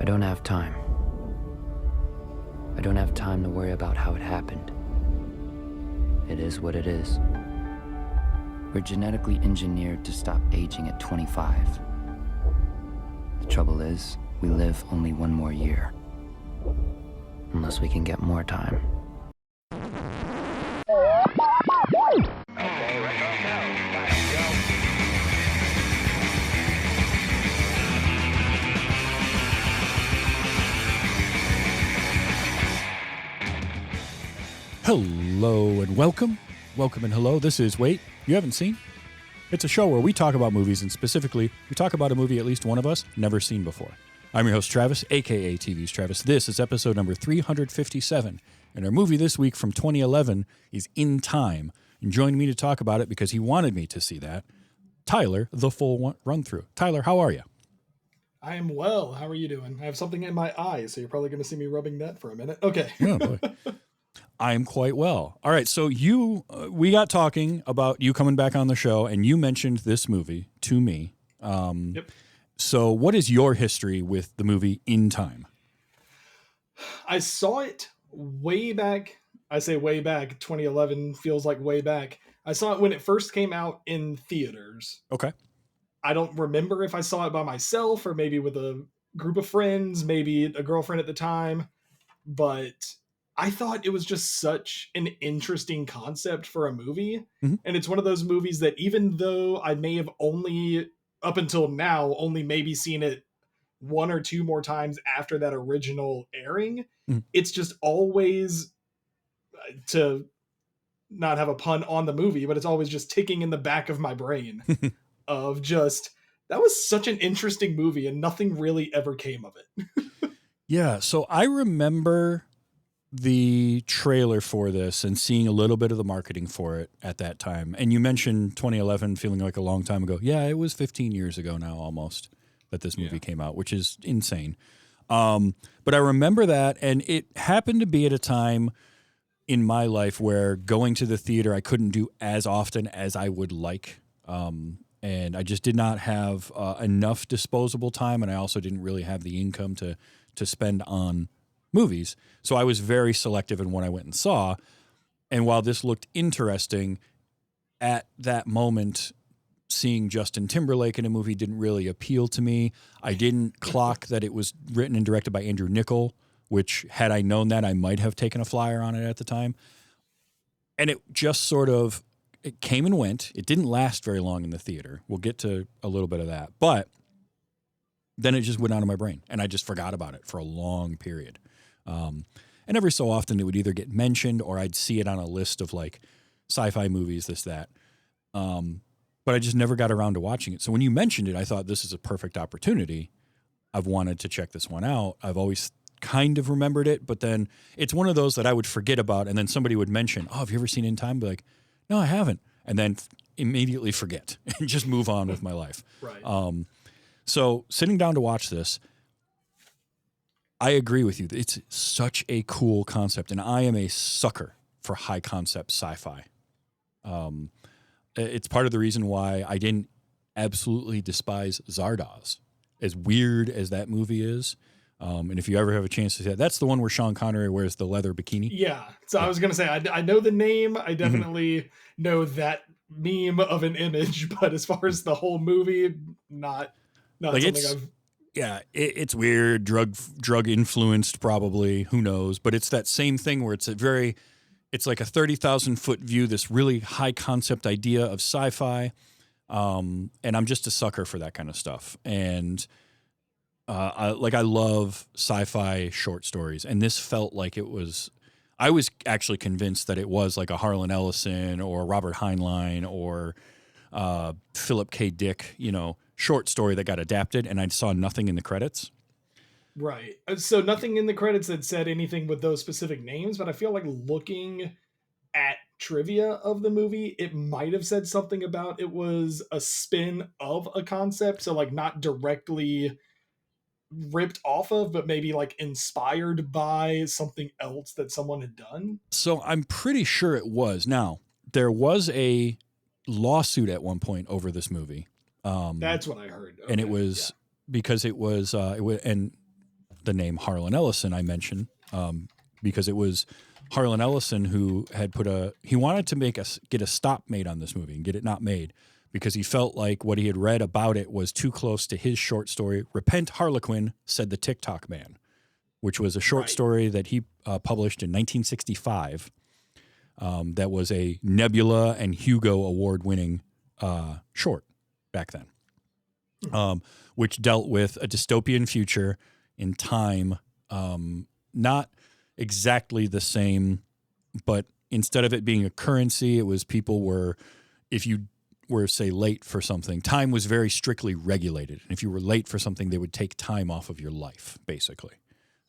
don't have time. I don't have time to worry about how it happened. It is what it is. We're genetically engineered to stop aging at 25. The trouble is, we live only one more year. Unless we can get more time. Okay, ready to go. Hello and welcome. Welcome and hello. This is Wait, You Haven't Seen? It's a show where we talk about movies, and specifically, we talk about a movie at least one of us never seen before. I'm your host, Travis, a.k.a. TV's Travis. This is episode number 357, and our movie this week from 2011 is In Time. And joining me to talk about it, because he wanted me to see that, Tyler, the full run-through. Tyler, how are you? I am well. How are you doing? I have something in my eye, so you're probably going to see me rubbing that for a minute. Okay. Oh, boy. I'm quite well. All right, so we got talking about you coming back on the show, and you mentioned this movie to me. Yep. So what is your history with the movie In Time? I saw it way back. I say way back. 2011 feels like way back. I saw it when it first came out in theaters. Okay. I don't remember if I saw it by myself or maybe with a group of friends, maybe a girlfriend at the time, but I thought it was just such an interesting concept for a movie. Mm-hmm. And it's one of those movies that even though I may have only, up until now, only maybe seen it one or two more times after that original airing, it's just always, to not have a pun on the movie, but it's always just ticking in the back of my brain of just, that was such an interesting movie and nothing really ever came of it. Yeah, so I remember the trailer for this and seeing a little bit of the marketing for it at that time. And you mentioned 2011 feeling like a long time ago. Yeah, it was 15 years ago now almost that this movie came out, which is insane. But I remember that, and it happened to be at a time in my life where going to the theater I couldn't do as often as I would like. And I just did not have enough disposable time, and I also didn't really have the income to spend on movies. So I was very selective in what I went and saw. And while this looked interesting, at that moment, seeing Justin Timberlake in a movie didn't really appeal to me. I didn't clock that it was written and directed by Andrew Niccol, which had I known that, I might have taken a flyer on it at the time. And it just sort of, it came and went. It didn't last very long in the theater. We'll get to a little bit of that. But then it just went out of my brain, and I just forgot about it for a long period. And every so often it would either get mentioned or I'd see it on a list of like sci-fi movies, this, that. But I just never got around to watching it. So when you mentioned it, I thought this is a perfect opportunity. I've wanted to check this one out. I've always kind of remembered it, but then it's one of those that I would forget about. And then somebody would mention, oh, have you ever seen In Time? I'd be like, no, I haven't. And then immediately forget and just move on with my life. Right. So sitting down to watch this, I agree with you. It's such a cool concept, and I am a sucker for high concept sci-fi. It's part of the reason why I didn't absolutely despise Zardoz, as weird as that movie is. And if you ever have a chance to see that, that's the one where Sean Connery wears the leather bikini. Yeah. So I was going to say, I know the name. I definitely know that meme of an image, but as far as the whole movie, not like something I've... Yeah, it's weird, drug influenced probably, who knows, but it's that same thing where it's like a 30,000 foot view, this really high concept idea of sci-fi, and I'm just a sucker for that kind of stuff. And I love sci-fi short stories, and this felt like it was. I was actually convinced that it was like a Harlan Ellison or Robert Heinlein or Philip K. Dick, short story that got adapted, and I saw nothing in the credits. Right. So nothing in the credits that said anything with those specific names, but I feel like looking at trivia of the movie, it might have said something about it was a spin of a concept. So like not directly ripped off of, but maybe like inspired by something else that someone had done. So I'm pretty sure it was. Now, there was a lawsuit at one point over this movie. That's what I heard. Okay. And it was because it was, and the name Harlan Ellison I mentioned, because it was Harlan Ellison who had he wanted to get a stop made on this movie and get it not made because he felt like what he had read about it was too close to his short story, Repent Harlequin, Said the TikTok Man, which was a short story that he published in 1965 that was a Nebula and Hugo award-winning short back then, which dealt with a dystopian future in time, not exactly the same, but instead of it being a currency, it was people were, if you were, say, late for something, time was very strictly regulated. And if you were late for something, they would take time off of your life, basically.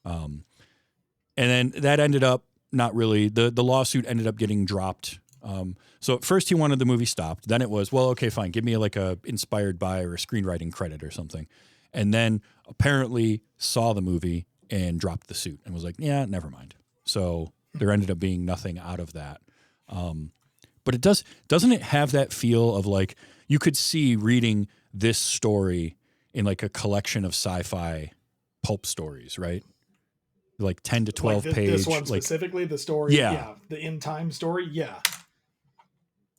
And then that ended up not really, the lawsuit ended up getting dropped. So at first he wanted the movie stopped. Then it was, well, okay, fine. Give me like a inspired by or a screenwriting credit or something. And then apparently saw the movie and dropped the suit and was like, yeah, never mind. So there ended up being nothing out of that. But it doesn't it have that feel of like, you could see reading this story in like a collection of sci-fi pulp stories, right? Like 10 to 12 like page. This one specifically, the story. Yeah. The in time story. Yeah.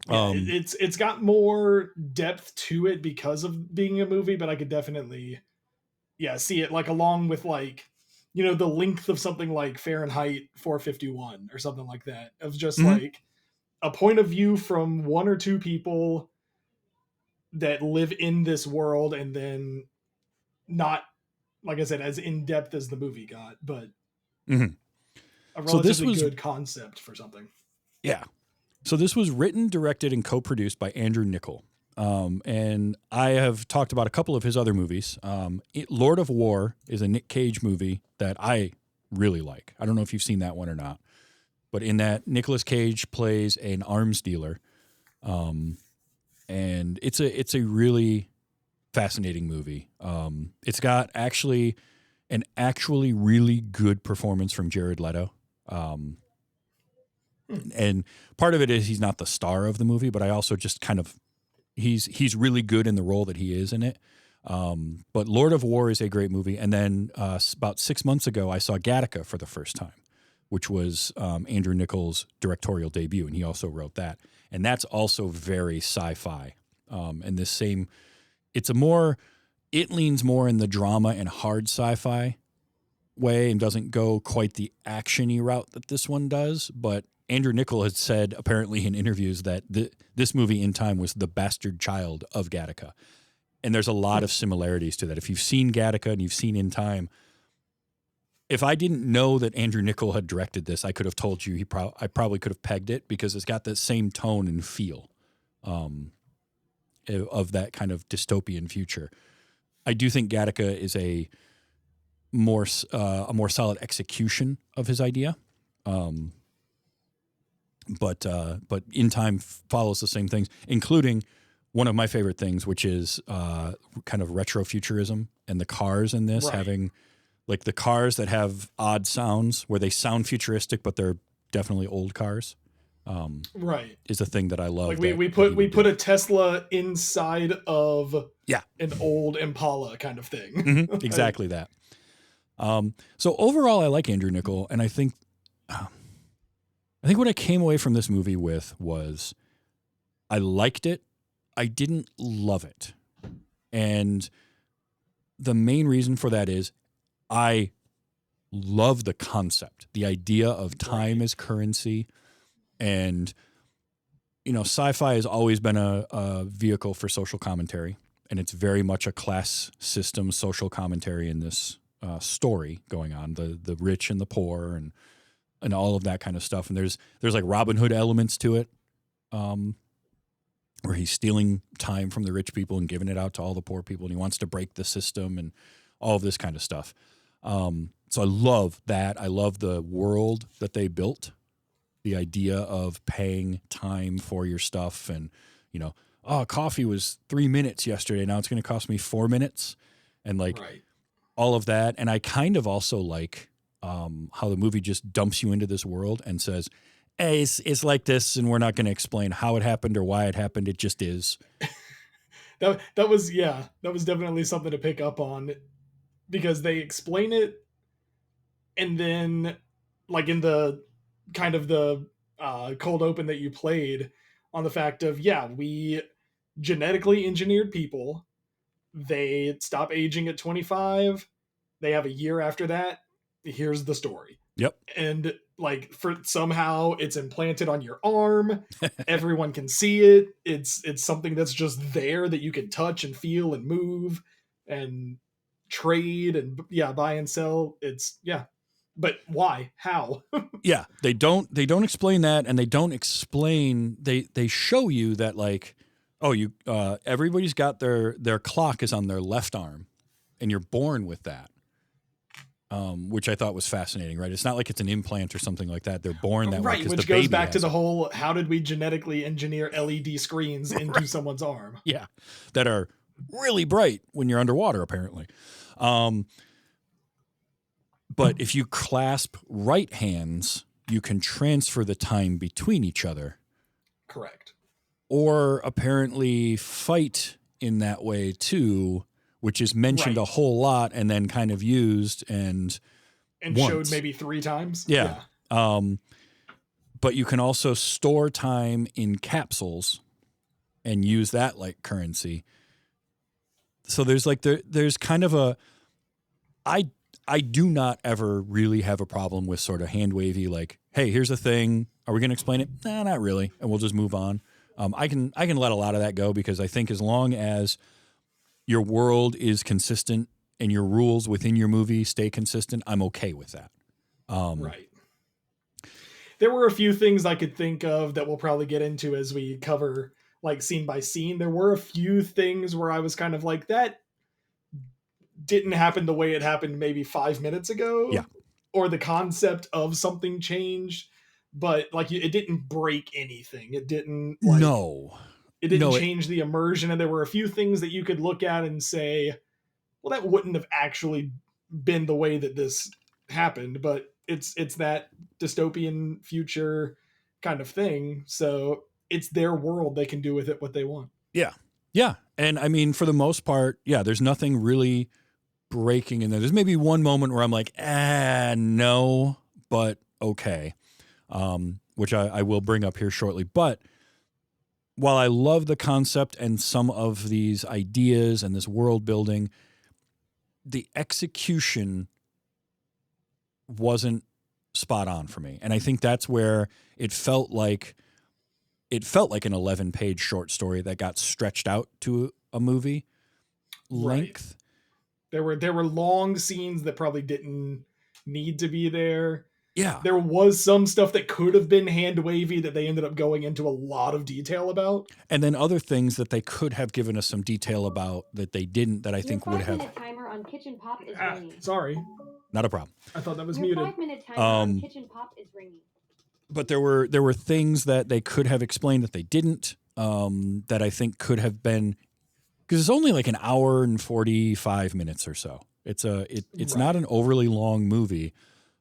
Yeah, it's got more depth to it because of being a movie, but I could definitely, see it like along with like, the length of something like Fahrenheit 451 or something like that, of just like a point of view from one or two people that live in this world, and then not, like I said, as in depth as the movie got, but a relatively good concept for something. Yeah. So this was written, directed, and co-produced by Andrew Niccol. And I have talked about a couple of his other movies. Lord of War is a Nick Cage movie that I really like. I don't know if you've seen that one or not. But in that, Nicolas Cage plays an arms dealer. And it's a really fascinating movie. It's got actually an really good performance from Jared Leto. And part of it is he's not the star of the movie, but I also just kind of, he's really good in the role that he is in it. But Lord of War is a great movie. And then about 6 months ago, I saw Gattaca for the first time, which was Andrew Niccol's directorial debut, and he also wrote that. And that's also very sci-fi. And this same, it leans more in the drama and hard sci-fi way and doesn't go quite the action-y route that this one does, but Andrew Niccol had said apparently in interviews that this movie In Time was the bastard child of Gattaca. And there's a lot of similarities to that. If you've seen Gattaca and you've seen In Time, if I didn't know that Andrew Niccol had directed this, I could have told you I probably could have pegged it because it's got the same tone and feel of that kind of dystopian future. I do think Gattaca is a more solid execution of his idea. But In Time follows the same things, including one of my favorite things, which is kind of retrofuturism and the cars in this having like the cars that have odd sounds where they sound futuristic, but they're definitely old cars. Is a thing that I love. Like we put a Tesla inside of an old Impala kind of thing. Mm-hmm, exactly that. So overall, I like Andrew Niccol, and I think what I came away from this movie with was I liked it. I didn't love it. And the main reason for that is I love the concept, the idea of time as currency. And, sci-fi has always been a vehicle for social commentary, and it's very much a class system social commentary in this story going on, the rich and the poor and all of that kind of stuff. And there's like Robin Hood elements to it, where he's stealing time from the rich people and giving it out to all the poor people, and he wants to break the system and all of this kind of stuff. So I love that. I love the world that they built, the idea of paying time for your stuff, and coffee was 3 minutes yesterday, now it's going to cost me 4 minutes, and all of that. And I kind of also like how the movie just dumps you into this world and says, hey, it's like this, and we're not going to explain how it happened or why it happened. It just is. that was definitely something to pick up on, because they explain it And then, like in the kind of the cold open that you played, on the fact of, yeah, we genetically engineered people. They stop aging at 25. They have a year after that. Here's the story. Yep. And like, for somehow it's implanted on your arm. Everyone can see it. It's something that's just there that you can touch and feel and move and trade and, yeah, buy and sell. It's, yeah. But why? How? Yeah, they don't explain that, and they don't explain, they show you that, like, oh, you everybody's got their clock is on their left arm, and you're born with that. Which I thought was fascinating, right? It's not like it's an implant or something like that. They're born that way. Right, which goes back to the whole, how did we genetically engineer LED screens into someone's arm? Yeah, that are really bright when you're underwater, apparently. But if you clasp right hands, you can transfer the time between each other. Correct. Or apparently fight in that way too, which is mentioned a whole lot and then kind of used and showed maybe 3 times. Yeah. But you can also store time in capsules and use that like currency. So there's like there's kind of a I do not ever really have a problem with sort of hand wavy, like, hey, here's a thing. Are we going to explain it? Nah, not really. And we'll just move on. I can let a lot of that go, because I think as long as your world is consistent and your rules within your movie stay consistent, I'm okay with that. Right. There were a few things I could think of that we'll probably get into as we cover, like, scene by scene. There were a few things where I was kind of like, that didn't happen the way it happened maybe 5 minutes ago. Yeah. Or the concept of something changed, but like, it didn't break anything. It didn't like, it didn't change the immersion. And there were a few things that you could look at and say, well, that wouldn't have actually been the way that this happened, but it's that dystopian future kind of thing. So it's their world. They can do with it what they want. Yeah. Yeah. And I mean, for the most part, yeah, there's nothing really breaking in there. There's maybe one moment where I'm like, no, but okay. Which I will bring up here shortly. But while I love the concept and some of these ideas and this world building, the execution wasn't spot on for me. And I think that's where it felt like an 11-page short story that got stretched out to a movie length. Right. There were long scenes that probably didn't need to be there. Yeah. There was some stuff that could have been hand wavy that they ended up going into a lot of detail about. And then other things that they could have given us some detail about that they didn't, that I think would have. Your 5-minute timer on Kitchen Pop is ringing. Sorry. Not a problem. I thought that was Your muted. 5-minute timer on Kitchen Pop is ringing. But there were things that they could have explained that they didn't, that I think could have been, because it's only like an hour and 45 minutes or so. It's not an overly long movie,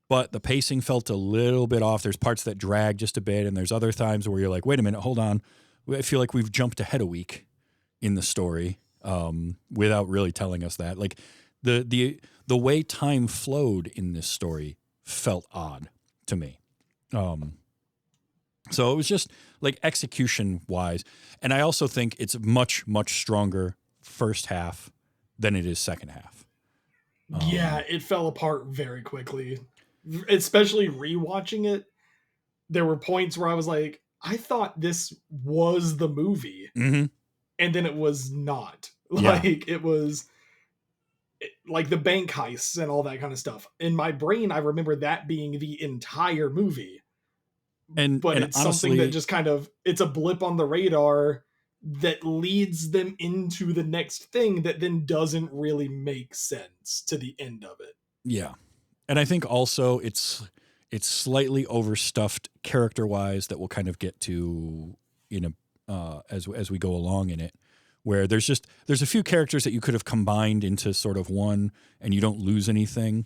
but the pacing felt a little bit off. There's parts that drag just a bit, and there's other times where you're like, wait a minute, hold on. I feel like we've jumped ahead a week in the story, without really telling us that. Like the way time flowed in this story felt odd to me. So it was just like execution wise. And I also think it's much, much stronger first half than it is second half. Yeah, it fell apart very quickly, especially rewatching it. There were points where I was like, I thought this was the movie. Mm-hmm. And then it was not. Yeah. Like, it was like the bank heists and all that kind of stuff. In my brain, I remember that being the entire movie. But and it's honestly, something that just kind of, it's a blip on the radar that leads them into the next thing that then doesn't really make sense to the end of it. Yeah. And I think also it's slightly overstuffed character-wise that we'll kind of get to, as we go along in it, where there's a few characters that you could have combined into sort of one and you don't lose anything.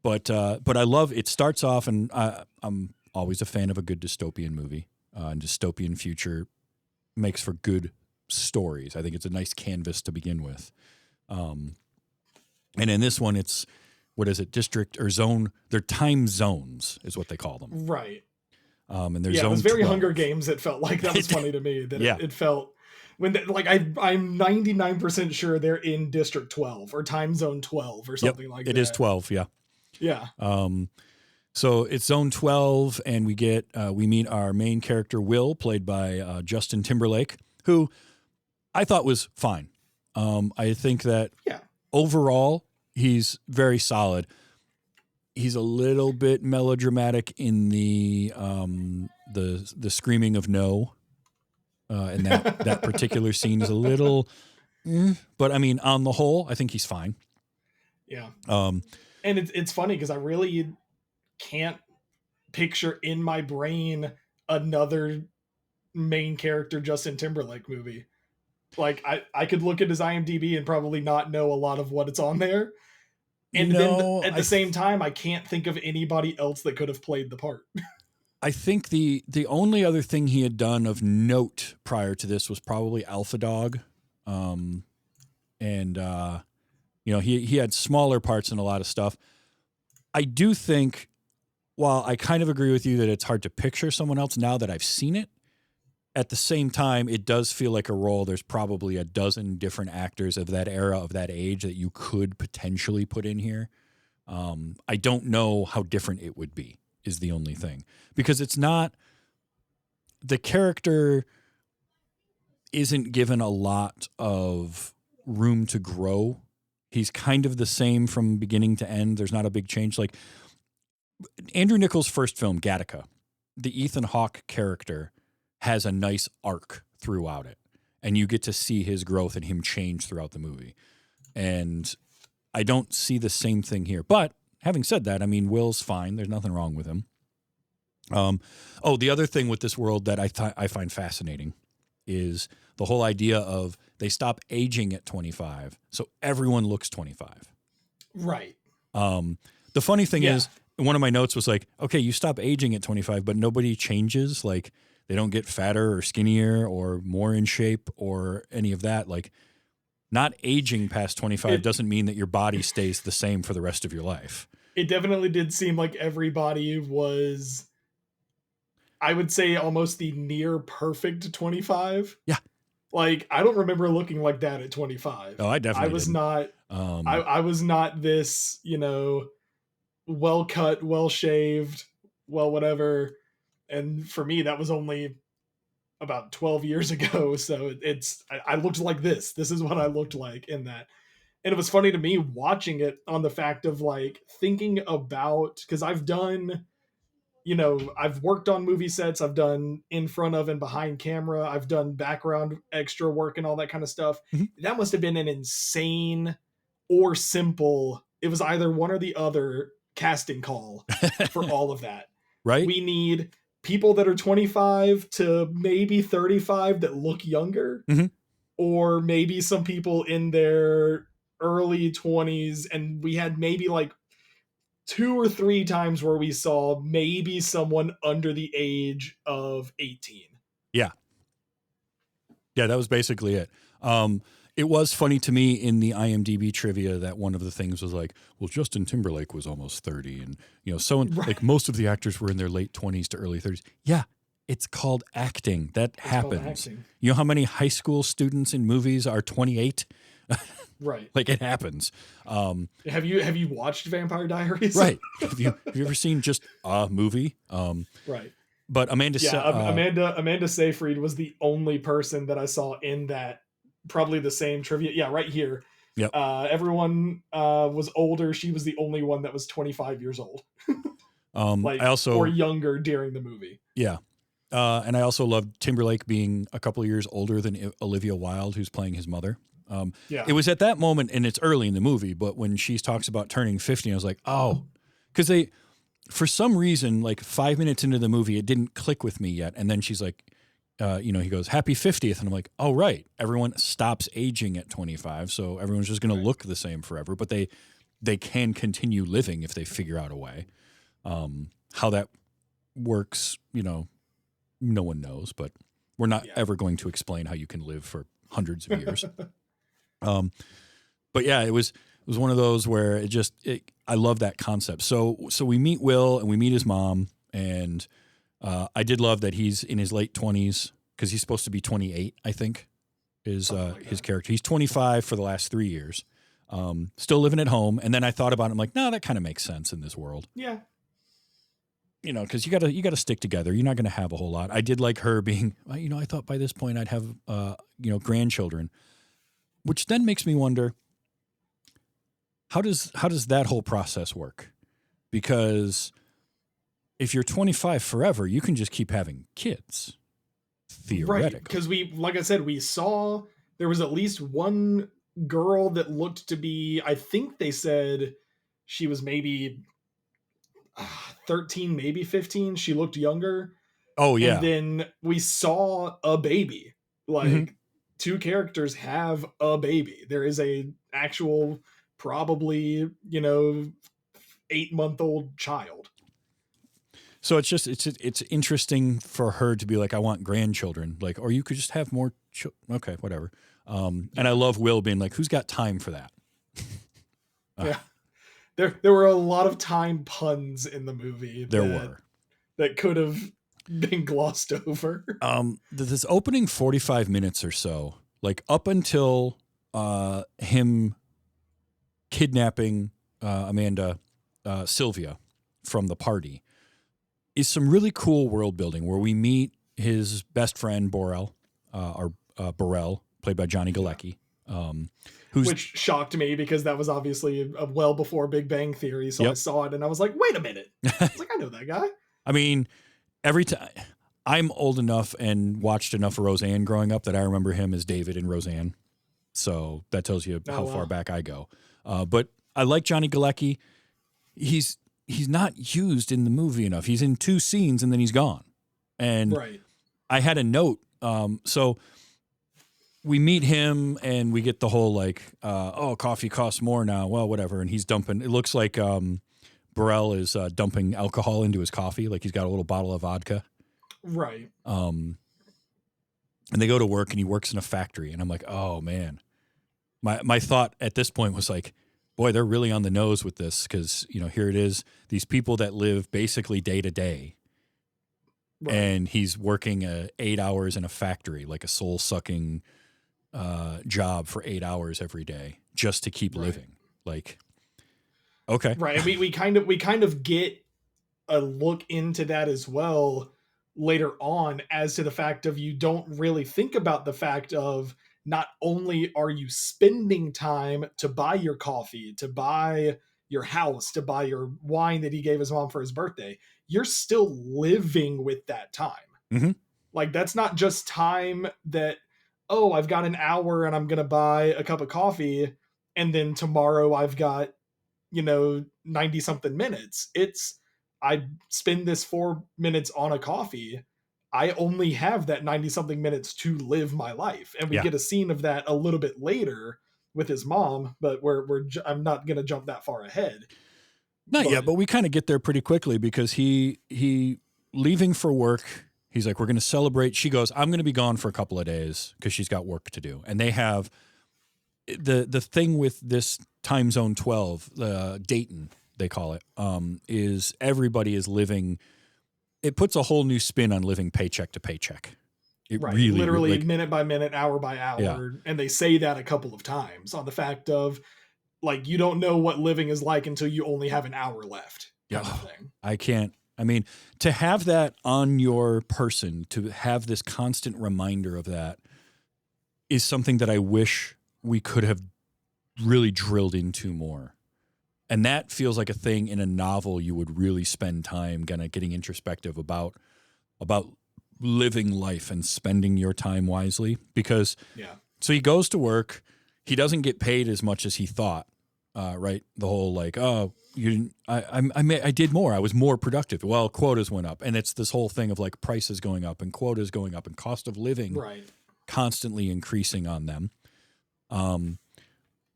But I love, it starts off, and I'm always a fan of a good dystopian movie. And dystopian future makes for good stories. I think it's a nice canvas to begin with. And in this one, it's what is it, district or zone? They're time zones is what they call them. Right. And there's yeah, zone it was very 12. Hunger Games. It felt like that was funny to me that Yeah. it felt when I'm 99% sure they're in District 12 or Time Zone 12 or something like that. It is 12. Yeah. Yeah. So it's zone 12, and we meet our main character, Will, played by Justin Timberlake, who I thought was fine. I think that overall he's very solid. He's a little bit melodramatic in the screaming of no, and that particular scene is a little, but I mean, on the whole, I think he's fine. Yeah. And it's funny because I really can't picture in my brain another main character Justin Timberlake movie. Like I could look at his IMDb and probably not know a lot of what it's on there. And then at the same time, I can't think of anybody else that could have played the part. I think the only other thing he had done of note prior to this was probably Alpha Dog. He had smaller parts in a lot of stuff. I do think, while I kind of agree with you that it's hard to picture someone else now that I've seen it, at the same time, it does feel like a role. There's probably a dozen different actors of that era, of that age, that you could potentially put in here. I don't know how different it would be, is the only thing. Because it's not, the character isn't given a lot of room to grow. He's kind of the same from beginning to end. There's not a big change. Like Andrew Niccol's first film, Gattaca, the Ethan Hawke character has a nice arc throughout it, and you get to see his growth and him change throughout the movie. And I don't see the same thing here. But having said that, I mean, Will's fine. There's nothing wrong with him. The other thing with this world that I find fascinating is the whole idea of they stop aging at 25, so everyone looks 25. Right. The funny thing is, one of my notes was like, okay, you stop aging at 25, but nobody changes. Like, they don't get fatter or skinnier or more in shape or any of that. Like, not aging past 25 doesn't mean that your body stays the same for the rest of your life. It definitely did seem like everybody was, I would say, almost the near perfect 25. Yeah. Like, I don't remember looking like that at 25. Oh, I definitely I was didn't. not, I was not this, well cut, well shaved, well, whatever. And for me, that was only about 12 years ago. So I looked like this. This is what I looked like in that. And it was funny to me watching it on the fact of like thinking about, because I've done, I've worked on movie sets. I've done in front of and behind camera. I've done background extra work and all that kind of stuff. Mm-hmm. That must have been an insane or simple, it was either one or the other, casting call for all of that. Right. We need people that are 25 to maybe 35 that look younger, or maybe some people in their early 20s. And we had maybe like 2 or 3 times where we saw maybe someone under the age of 18. Yeah. Yeah, that was basically it. It was funny to me in the IMDb trivia that one of the things was like, well, Justin Timberlake was almost 30. And, like most of the actors were in their late 20s to early 30s. Yeah, it's called acting. That happens. You know how many high school students in movies are 28? Right. Like, it happens. Have you watched Vampire Diaries? Right. Have you ever seen just a movie? Right. But Amanda Seyfried was the only person that I saw in that, probably the same trivia. Yeah, right here. Yep. Everyone was older. She was the only one that was 25 years old. Or younger during the movie. Yeah. And I also loved Timberlake being a couple of years older than Olivia Wilde, who's playing his mother. It was at that moment, and it's early in the movie, but when she talks about turning 50, I was like, oh, because for some reason, like 5 minutes into the movie, it didn't click with me yet. And then she's like, he goes, happy 50th. And I'm like, oh, right. Everyone stops aging at 25. So everyone's just going to look the same forever, but they can continue living if they figure out a way. How that works, no one knows, but we're not ever going to explain how you can live for hundreds of years. But yeah, it was was one of those where I love that concept. So we meet Will and we meet his mom, and I did love that he's in his late 20s because he's supposed to be 28, I think, is his character. He's 25 for the last 3 years, still living at home. And then I thought about it. I'm like, no, that kind of makes sense in this world. Yeah. You know, because you gotta stick together. You're not going to have a whole lot. I did like her being, you know, I thought by this point I'd have, grandchildren, which then makes me wonder, how does that whole process work? Because if you're 25 forever, you can just keep having kids, theoretically. Right, because like I said, we saw there was at least one girl that looked to be, I think they said she was maybe 13, maybe 15. She looked younger. Oh, yeah. And then we saw a baby. Like, two characters have a baby. There is a actual, probably, 8-month-old child. So it's interesting for her to be like, I want grandchildren, like, or you could just have more. Okay, whatever. And I love Will being like, who's got time for that? Yeah, there were a lot of time puns in the movie. That could have been glossed over. This opening 45 minutes or so, like up until him kidnapping Amanda Sylvia from the party, is some really cool world building where we meet his best friend Burrell, played by Johnny Galecki, which shocked me because that was obviously well before Big Bang Theory. So I saw it and I was like, wait a minute. I was like, I know that guy. I mean, every time I'm old enough and watched enough of Roseanne growing up that I remember him as David in Roseanne. So that tells you how far back I go. But I like Johnny Galecki. He's not used in the movie enough. He's in 2 scenes and then he's gone. And I had a note. So we meet him and we get the whole like, coffee costs more now. Well, whatever. And he's dumping. It looks like Burrell is dumping alcohol into his coffee. Like he's got a little bottle of vodka. Right. And they go to work and he works in a factory. And I'm like, oh, man. My thought at this point was like, boy, they're really on the nose with this because, here it is. These people that live basically day to day. Right. And he's working 8 hours in a factory, like a soul-sucking job for 8 hours every day just to keep living. Like, okay. Right. We kind of get a look into that as well later on as to the fact of you don't really think about the fact of not only are you spending time to buy your coffee, to buy your house, to buy your wine that he gave his mom for his birthday, you're still living with that time. Mm-hmm. Like, that's not just time that, I've got an hour and I'm going to buy a cup of coffee. And then tomorrow I've got, 90 something minutes. It's, I spend this 4 minutes on a coffee. I only have that 90 something minutes to live my life. And we get a scene of that a little bit later with his mom, but I'm not going to jump that far ahead. Not yet, but we kind of get there pretty quickly because he leaving for work. He's like, we're going to celebrate. She goes, I'm going to be gone for a couple of days because she's got work to do. And they have the thing with this time zone 12, Dayton, they call it, is everybody is living. It puts a whole new spin on living paycheck to paycheck. It right. Really, literally like, minute by minute, hour by hour. Yeah. And they say that a couple of times on the fact of, like, you don't know what living is like until you only have an hour left. Kind of thing. I can't. I mean, to have that on your person, to have this constant reminder of that is something that I wish we could have really drilled into more. And that feels like a thing in a novel you would really spend time kind of getting introspective about living life and spending your time wisely. Because so he goes to work, he doesn't get paid as much as he thought. Right, the whole like, I did more, I was more productive. Well, quotas went up, and it's this whole thing of like prices going up and quotas going up and cost of living constantly increasing on them.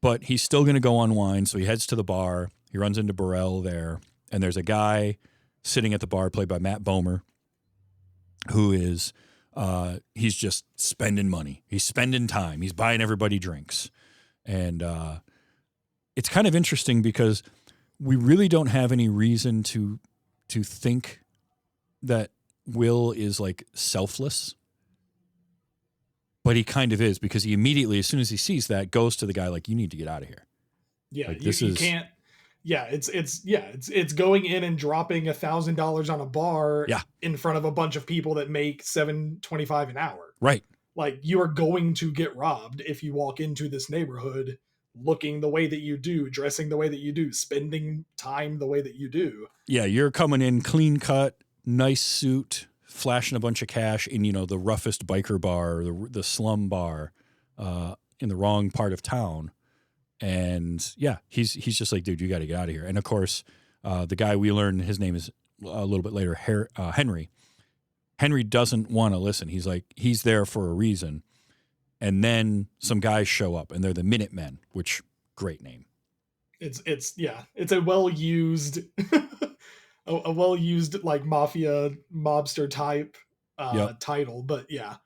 But he's still going to go unwind, so he heads to the bar. He runs into Burrell there, and there's a guy sitting at the bar played by Matt Bomer, who is he's just spending money. He's spending time. He's buying everybody drinks, and it's kind of interesting because we really don't have any reason to think that Will is like selfless, but he kind of is, because he immediately, as soon as he sees that, goes to the guy like, you need to get out of here. Yeah, like, you can't. Yeah, it's going in and dropping $1,000 on a bar in front of a bunch of people that make $7.25 an hour. Right. Like, you are going to get robbed if you walk into this neighborhood looking the way that you do, dressing the way that you do, spending time the way that you do. Yeah, you're coming in clean cut, nice suit, flashing a bunch of cash in, the roughest biker bar, the slum bar in the wrong part of town. And yeah, he's just like, dude, you got to get out of here. And of course, the guy, we learn his name is a little bit later, Henry. Henry doesn't want to listen. He's like, he's there for a reason. And then some guys show up, and they're the Minutemen, which, great name. It's a well-used, a well-used like mafia mobster type title, but yeah.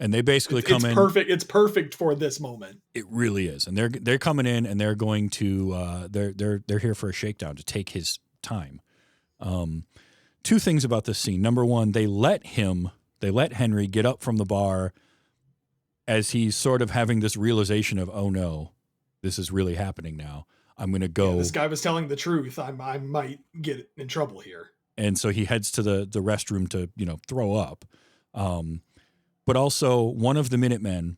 And they basically come in. Perfect. It's perfect for this moment. It really is. And they're coming in, and they're going to they're here for a shakedown to take his time. Two things about this scene. Number one, they let Henry get up from the bar as he's sort of having this realization of, oh no, this is really happening now. I'm going to go. Yeah, this guy was telling the truth. I might get in trouble here. And so he heads to the restroom to, throw up. But also, one of the Minutemen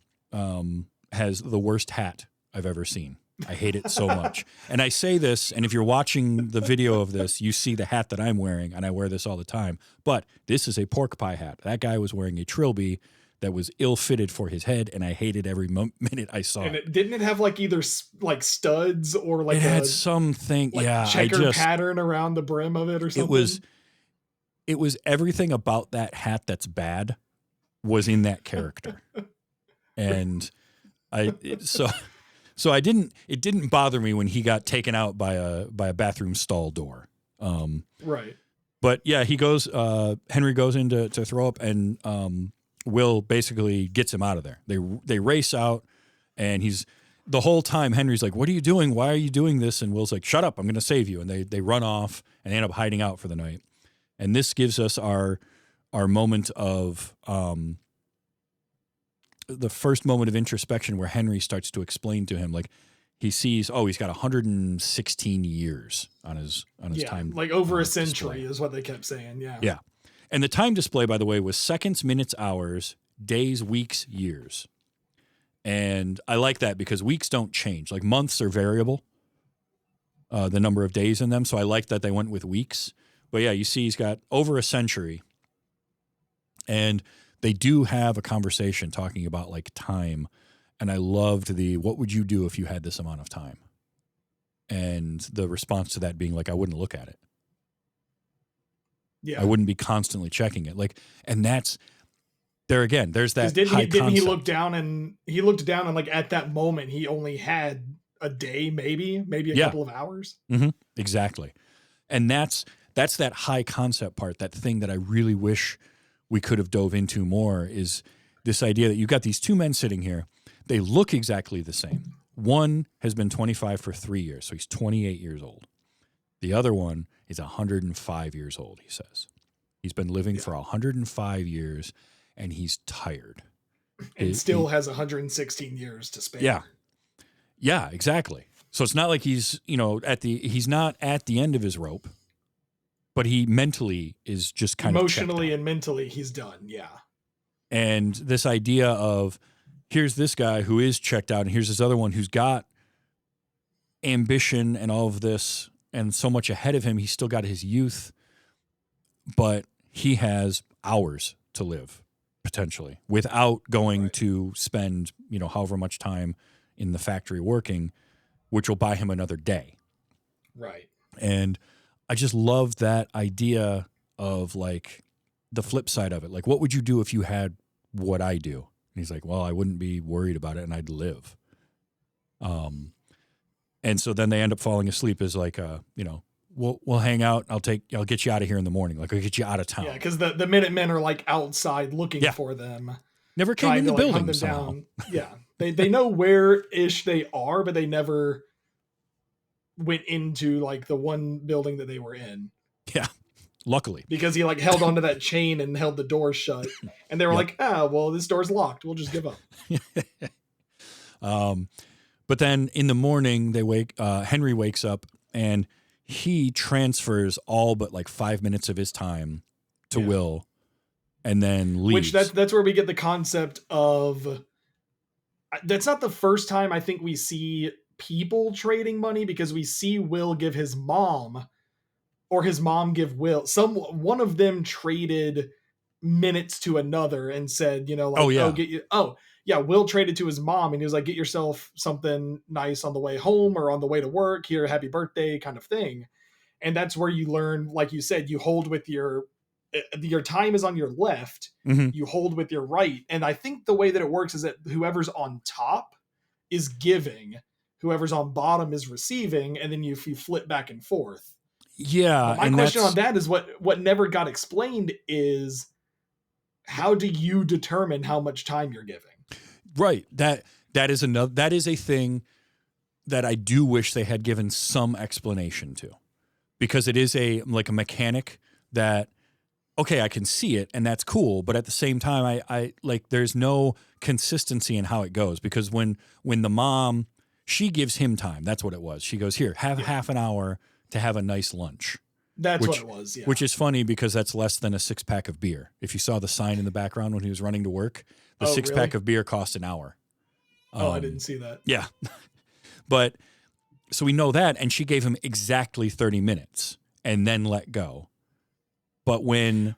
has the worst hat I've ever seen. I hate it so much. And I say this, and if you're watching the video of this, you see the hat that I'm wearing, and I wear this all the time. But this is a pork pie hat. That guy was wearing a trilby that was ill-fitted for his head, and I hated every minute I saw it. Didn't it have like either like studs or like it had something, like checker pattern around the brim of it or something? It was everything about that hat that's bad was in that character. And so it didn't bother me when he got taken out by a bathroom stall door. Right. But yeah, Henry goes in to throw up, and Will basically gets him out of there. They race out, and the whole time Henry's like, what are you doing? Why are you doing this? And Will's like, shut up, I'm going to save you. And they run off, and they end up hiding out for the night. And this gives us our moment of the first moment of introspection where Henry starts to explain to him, like, he sees, he's got 116 years on his time. Like over a century display. Is what they kept saying. Yeah. Yeah. And the time display, by the way, was seconds, minutes, hours, days, weeks, years. And I like that because weeks don't change. Like, months are variable, the number of days in them. So I like that they went with weeks. But yeah, you see he's got over a century. And they do have a conversation talking about like time. And I loved what would you do if you had this amount of time? And the response to that being like, I wouldn't look at it. Yeah. I wouldn't be constantly checking it. Like, and that's there again, there's that. Didn't he look down and like at that moment, he only had a day, maybe a couple of hours. Mm-hmm. Exactly. And that's that high concept part, that thing that I really wish we could have dove into more, is this idea that you've got these two men sitting here. They look exactly the same. One has been 25 for 3 years, so he's 28 years old. The other one is 105 years old, he says. He's been living for 105 years, and he's tired. And still has 116 years to spare. Yeah. Yeah, exactly. So it's not like he's, he's not at the end of his rope, but he mentally is just kind emotionally of and mentally he's done. Yeah. And this idea of, here's this guy who is checked out, and here's this other one who's got ambition and all of this and so much ahead of him. He's still got his youth, but he has hours to live potentially without going to spend, however much time in the factory working, which will buy him another day. Right. And I just love that idea of like the flip side of it. Like, what would you do if you had what I do? And he's like, well, I wouldn't be worried about it, and I'd live. And so then they end up falling asleep as like, we'll hang out. I'll get you out of here in the morning. Like, I'll get you out of town. Yeah, because the Minutemen are like outside looking for them. Never came in the building somehow. Down. Yeah, they know where-ish they are, but they never went into like the one building that they were in. Yeah. Luckily. Because he like held onto that chain and held the door shut. And they were Yep. like, well, this door's locked. We'll just give up. But then in the morning Henry wakes up and he transfers all but like 5 minutes of his time to Will and then leaves. Which that's where we get the concept of, that's not the first time I think we see people trading money, because we see Will give his mom, or his mom give Will, one of them traded minutes to another and said, Will traded to his mom and he was like, get yourself something nice on the way home or on the way to work, here, happy birthday kind of thing. And that's where you learn, like you said, you hold with your time is on your left, you hold with your right. And I think the way that it works is that whoever's on top is giving, whoever's on bottom is receiving, and then you flip back and forth. Yeah. My question on that is what never got explained is, how do you determine how much time you're giving? Right. That is a thing that I do wish they had given some explanation to, because it is a mechanic that, okay, I can see it and that's cool. But at the same time, I like, there's no consistency in how it goes, because when the mom, she gives him time. That's what it was. She goes, here, have half an hour to have a nice lunch. That's what it was, yeah. Which is funny because that's less than a 6-pack of beer. If you saw the sign in the background when he was running to work, the 6-pack of beer cost an hour. I didn't see that. Yeah. But so we know that, and she gave him exactly 30 minutes and then let go. But when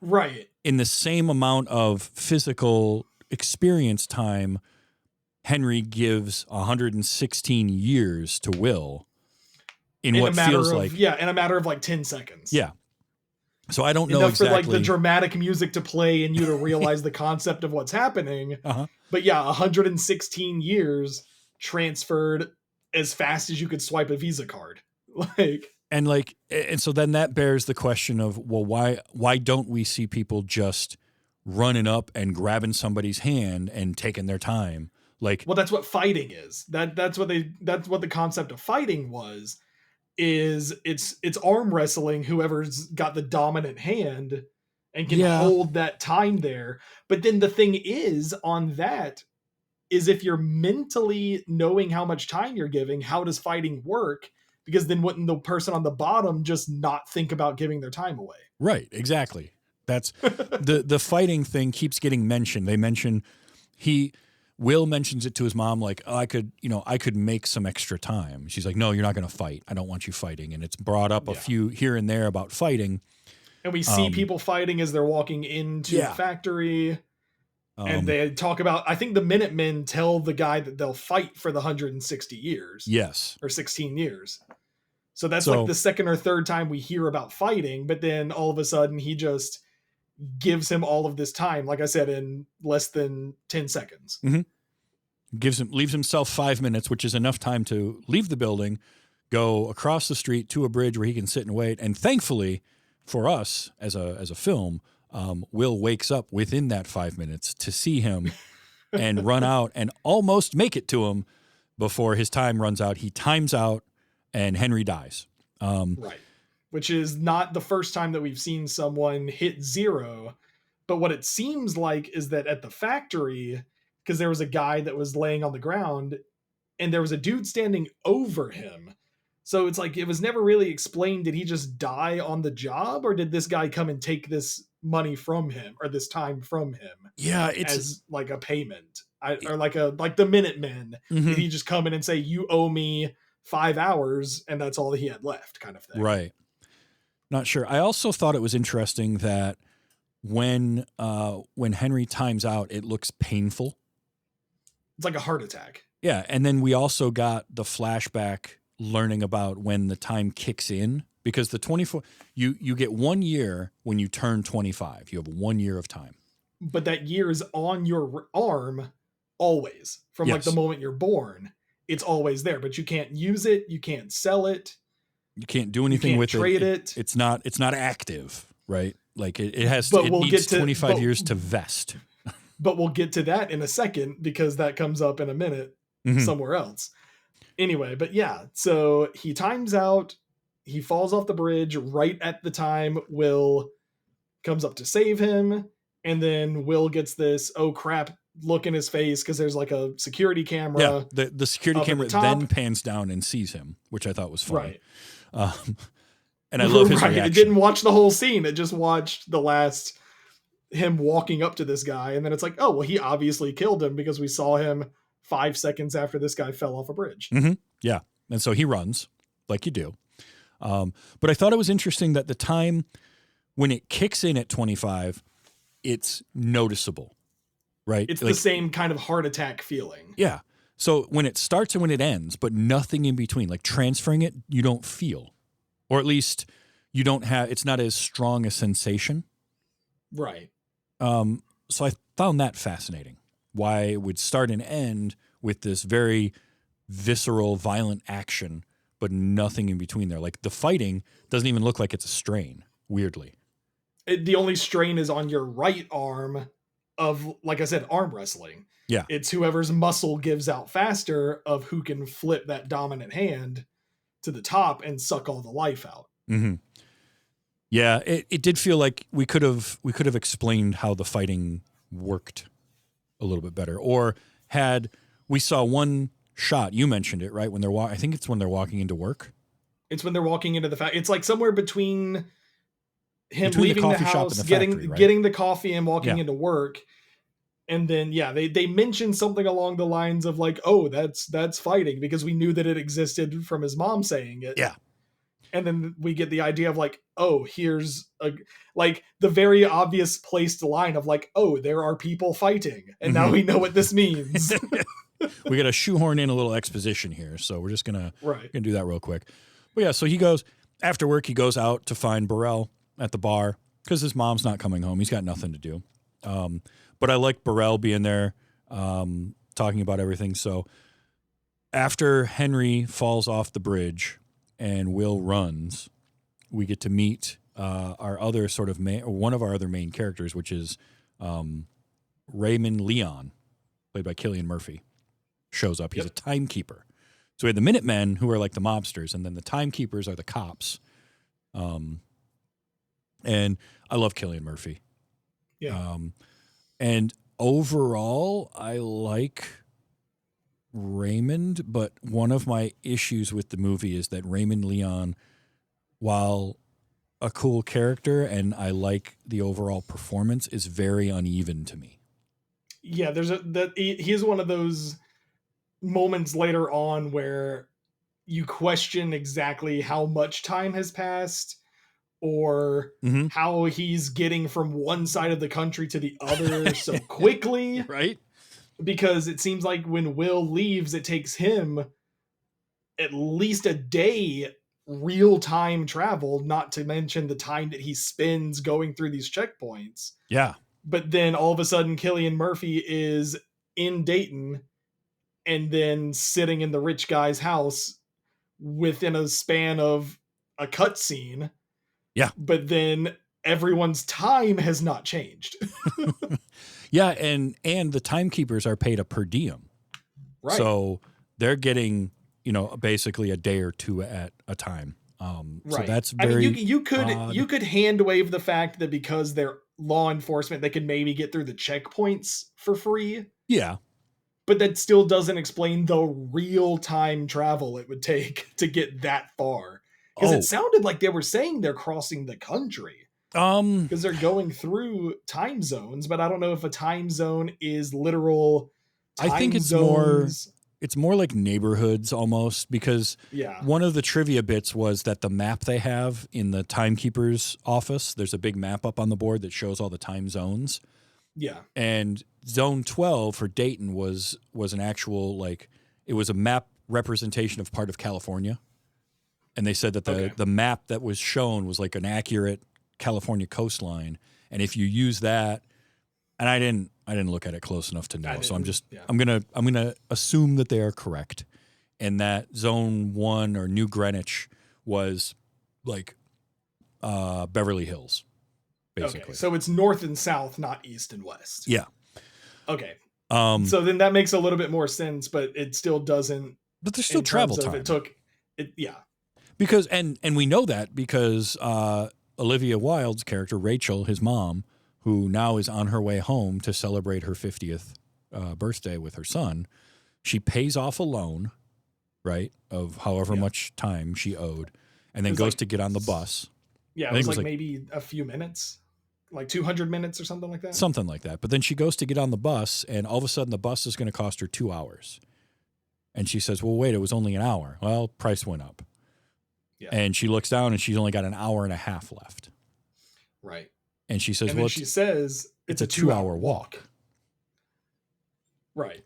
in the same amount of physical experience time, Henry gives 116 years to Will in what feels like... Yeah, in a matter of like 10 seconds. Yeah. So I don't know enough exactly... for like the dramatic music to play and you to realize the concept of what's happening. But yeah, 116 years transferred as fast as you could swipe a Visa card. And so then that bears the question of, well, why don't we see people just running up and grabbing somebody's hand and taking their time? Well, that's what fighting is. That's what the concept of fighting was. Is it's arm wrestling, whoever's got the dominant hand and can hold that time there. But then the thing is, on that, is if you're mentally knowing how much time you're giving, how does fighting work? Because then wouldn't the person on the bottom just not think about giving their time away? Right, exactly. That's the fighting thing keeps getting mentioned. They mention Will mentions it to his mom, like, oh, I could make some extra time. She's like, no, you're not going to fight. I don't want you fighting. And it's brought up a few here and there about fighting. And we see people fighting as they're walking into the factory. And they talk about, I think the Minutemen tell the guy that they'll fight for the 160 years. Yes. Or 16 years. So that's like the second or third time we hear about fighting. But then all of a sudden he just gives him all of this time, like I said, in less than 10 seconds. Leaves himself 5 minutes, which is enough time to leave the building, go across the street to a bridge where he can sit and wait. And thankfully for us as a film, Will wakes up within that 5 minutes to see him and run out and almost make it to him before his time runs out. He times out and Henry dies. Right. Which is not the first time that we've seen someone hit zero. But what it seems like is that at the factory, because there was a guy that was laying on the ground and there was a dude standing over him. So it's like, it was never really explained. Did he just die on the job, or did this guy come and take this money from him, or this time from him? Yeah, it's as like a payment, or like the Minutemen. Did he just come in and say, you owe me 5 hours, and that's all he had left, kind of thing? Right. Not sure. I also thought it was interesting that when Henry times out, it looks painful. It's like a heart attack. Yeah, and then we also got the flashback learning about when the time kicks in, because the 24 you get 1 year when you turn 25. You have 1 year of time. But that year is on your arm always, from like the moment you're born. It's always there, but you can't use it, you can't sell it. You can't do anything with it. Trade it. It's not active, right? Like it needs 25 years to vest. But we'll get to that in a second, because that comes up in a minute somewhere else. Anyway, but yeah, so he times out. He falls off the bridge right at the time Will comes up to save him. And then Will gets this, oh crap, look in his face because there's like a security camera. Yeah, the security camera then pans down and sees him, which I thought was funny. Right. And I love his reaction. It didn't watch the whole scene. It just watched the last, him walking up to this guy. And then it's like, oh, well, he obviously killed him because we saw him 5 seconds after this guy fell off a bridge. Mm-hmm. Yeah. And so he runs like you do. But I thought it was interesting that the time when it kicks in at 25, it's noticeable, right? It's like, the same kind of heart attack feeling. Yeah. So when it starts and when it ends, but nothing in between, like transferring it, you don't feel, or at least you don't have, it's not as strong a sensation. Right. So I found that fascinating, why it would start and end with this very visceral, violent action, but nothing in between there. Like the fighting doesn't even look like it's a strain, weirdly. The only strain is on your right arm of, like I said, arm wrestling. Yeah. It's whoever's muscle gives out faster of who can flip that dominant hand to the top and suck all the life out. Mm-hmm. Yeah, it did feel like we could have explained how the fighting worked a little bit better, or we saw one shot. You mentioned it, right? When they're I think it's when they're walking into work. It's when they're walking into the it's like somewhere between him leaving the house, getting the coffee and walking into work. And then, they mentioned something along the lines of like, oh, that's fighting, because we knew that it existed from his mom saying it. Yeah. And then we get the idea of like, oh, here's the very obvious placed line of like, oh, there are people fighting. And now we know what this means. We got to shoehorn in a little exposition here. So we're just gonna do that real quick. But yeah, so he goes, after work, he goes out to find Burrell at the bar because his mom's not coming home. He's got nothing to do. But I like Burrell being there, talking about everything. So after Henry falls off the bridge and Will runs, we get to meet our other sort of one of our other main characters, which is Raymond Leon, played by Cillian Murphy, shows up. He's a timekeeper. So we had the Minutemen, who are like the mobsters, and then the timekeepers are the cops. And I love Cillian Murphy. Yeah. And overall, I like Raymond, but one of my issues with the movie is that Raymond Leon, while a cool character and I like the overall performance, is very uneven to me. Yeah, he is one of those moments later on where you question exactly how much time has passed, or how he's getting from one side of the country to the other so quickly. Right? Because it seems like when Will leaves, it takes him at least a day real-time travel, not to mention the time that he spends going through these checkpoints. Yeah. But then all of a sudden, Cillian Murphy is in Dayton and then sitting in the rich guy's house within a span of a cutscene. Yeah. But then everyone's time has not changed. Yeah, and the timekeepers are paid a per diem. Right. So they're getting, basically a day or two at a time. So that's very you could hand wave the fact that because they're law enforcement, they could maybe get through the checkpoints for free. Yeah. But that still doesn't explain the real time travel it would take to get that far. Because it sounded like they were saying they're crossing the country. Because they're going through time zones, but I don't know if a time zone is literal time I think it's zones. It's more like neighborhoods almost, because one of the trivia bits was that the map they have in the timekeeper's office, there's a big map up on the board that shows all the time zones. Yeah. And zone 12 for Dayton was an actual, it was a map representation of part of California. And they said that the map that was shown was like an accurate California coastline. And if you use that, and I didn't look at it close enough to know. So I'm gonna assume that they are correct. And that zone 1 or New Greenwich was like Beverly Hills, basically. Okay, so it's north and south, not east and west. Yeah. Okay. So then that makes a little bit more sense, but it still doesn't But there's still in travel terms of time. It took it. Yeah. Because and we know that because Olivia Wilde's character, Rachel, his mom, who now is on her way home to celebrate her 50th birthday with her son, she pays off a loan, right, of however much time she owed, and then goes to get on the bus. Yeah, it was like maybe a few minutes, like 200 minutes or something like that. Something like that. But then she goes to get on the bus, and all of a sudden the bus is going to cost her 2 hours. And she says, well, wait, it was only an hour. Well, price went up. Yeah. And she looks down, and she's only got an hour and a half left. Right. And she says, and then she says, it's a 2 hour walk. Right.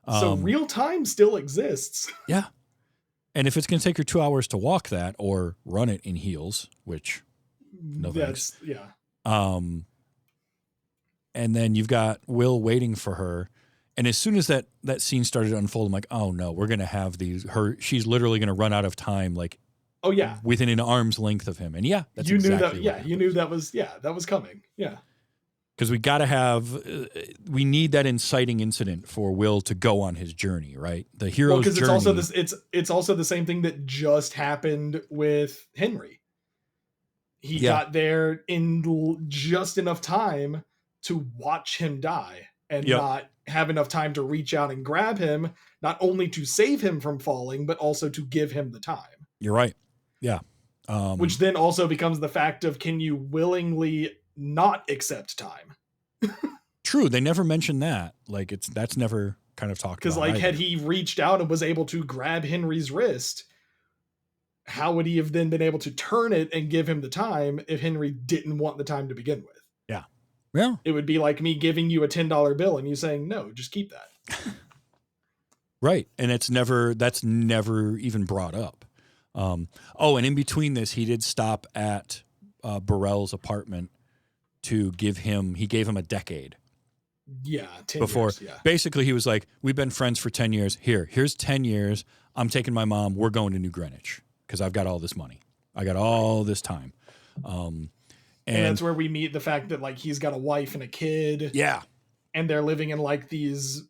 So real time still exists. Yeah. And if it's going to take her 2 hours to walk that or run it in heels, which no thanks. Yeah. And then you've got Will waiting for her. And as soon as that scene started to unfold, I'm like, oh no, we're going to have she's literally going to run out of time. Like, oh yeah, within an arm's length of him. And yeah, that's you exactly knew that. what Yeah. happened. You knew that was coming. Yeah. Because we got to have, we need that inciting incident for Will to go on his journey, right? The hero's journey. Because it's also the same thing that just happened with Henry. He got there in just enough time to watch him die and not have enough time to reach out and grab him, not only to save him from falling, but also to give him the time. You're right. Yeah. Which then also becomes the fact of, can you willingly not accept time? True. They never mentioned that. Like that's never kind of talked about. Because like had he reached out and was able to grab Henry's wrist, how would he have then been able to turn it and give him the time if Henry didn't want the time to begin with? Yeah. Yeah. It would be like me giving you a $10 bill and you saying, no, just keep that. Right. And that's never even brought up. And in between this, he did stop at Burrell's apartment to gave him a decade. Yeah. 10 before years, yeah. Basically he was like, we've been friends for 10 years. Here's 10 years. I'm taking my mom. We're going to New Greenwich because I've got all this money. I got all this time. And that's where we meet the fact that like he's got a wife and a kid. Yeah. And they're living in like these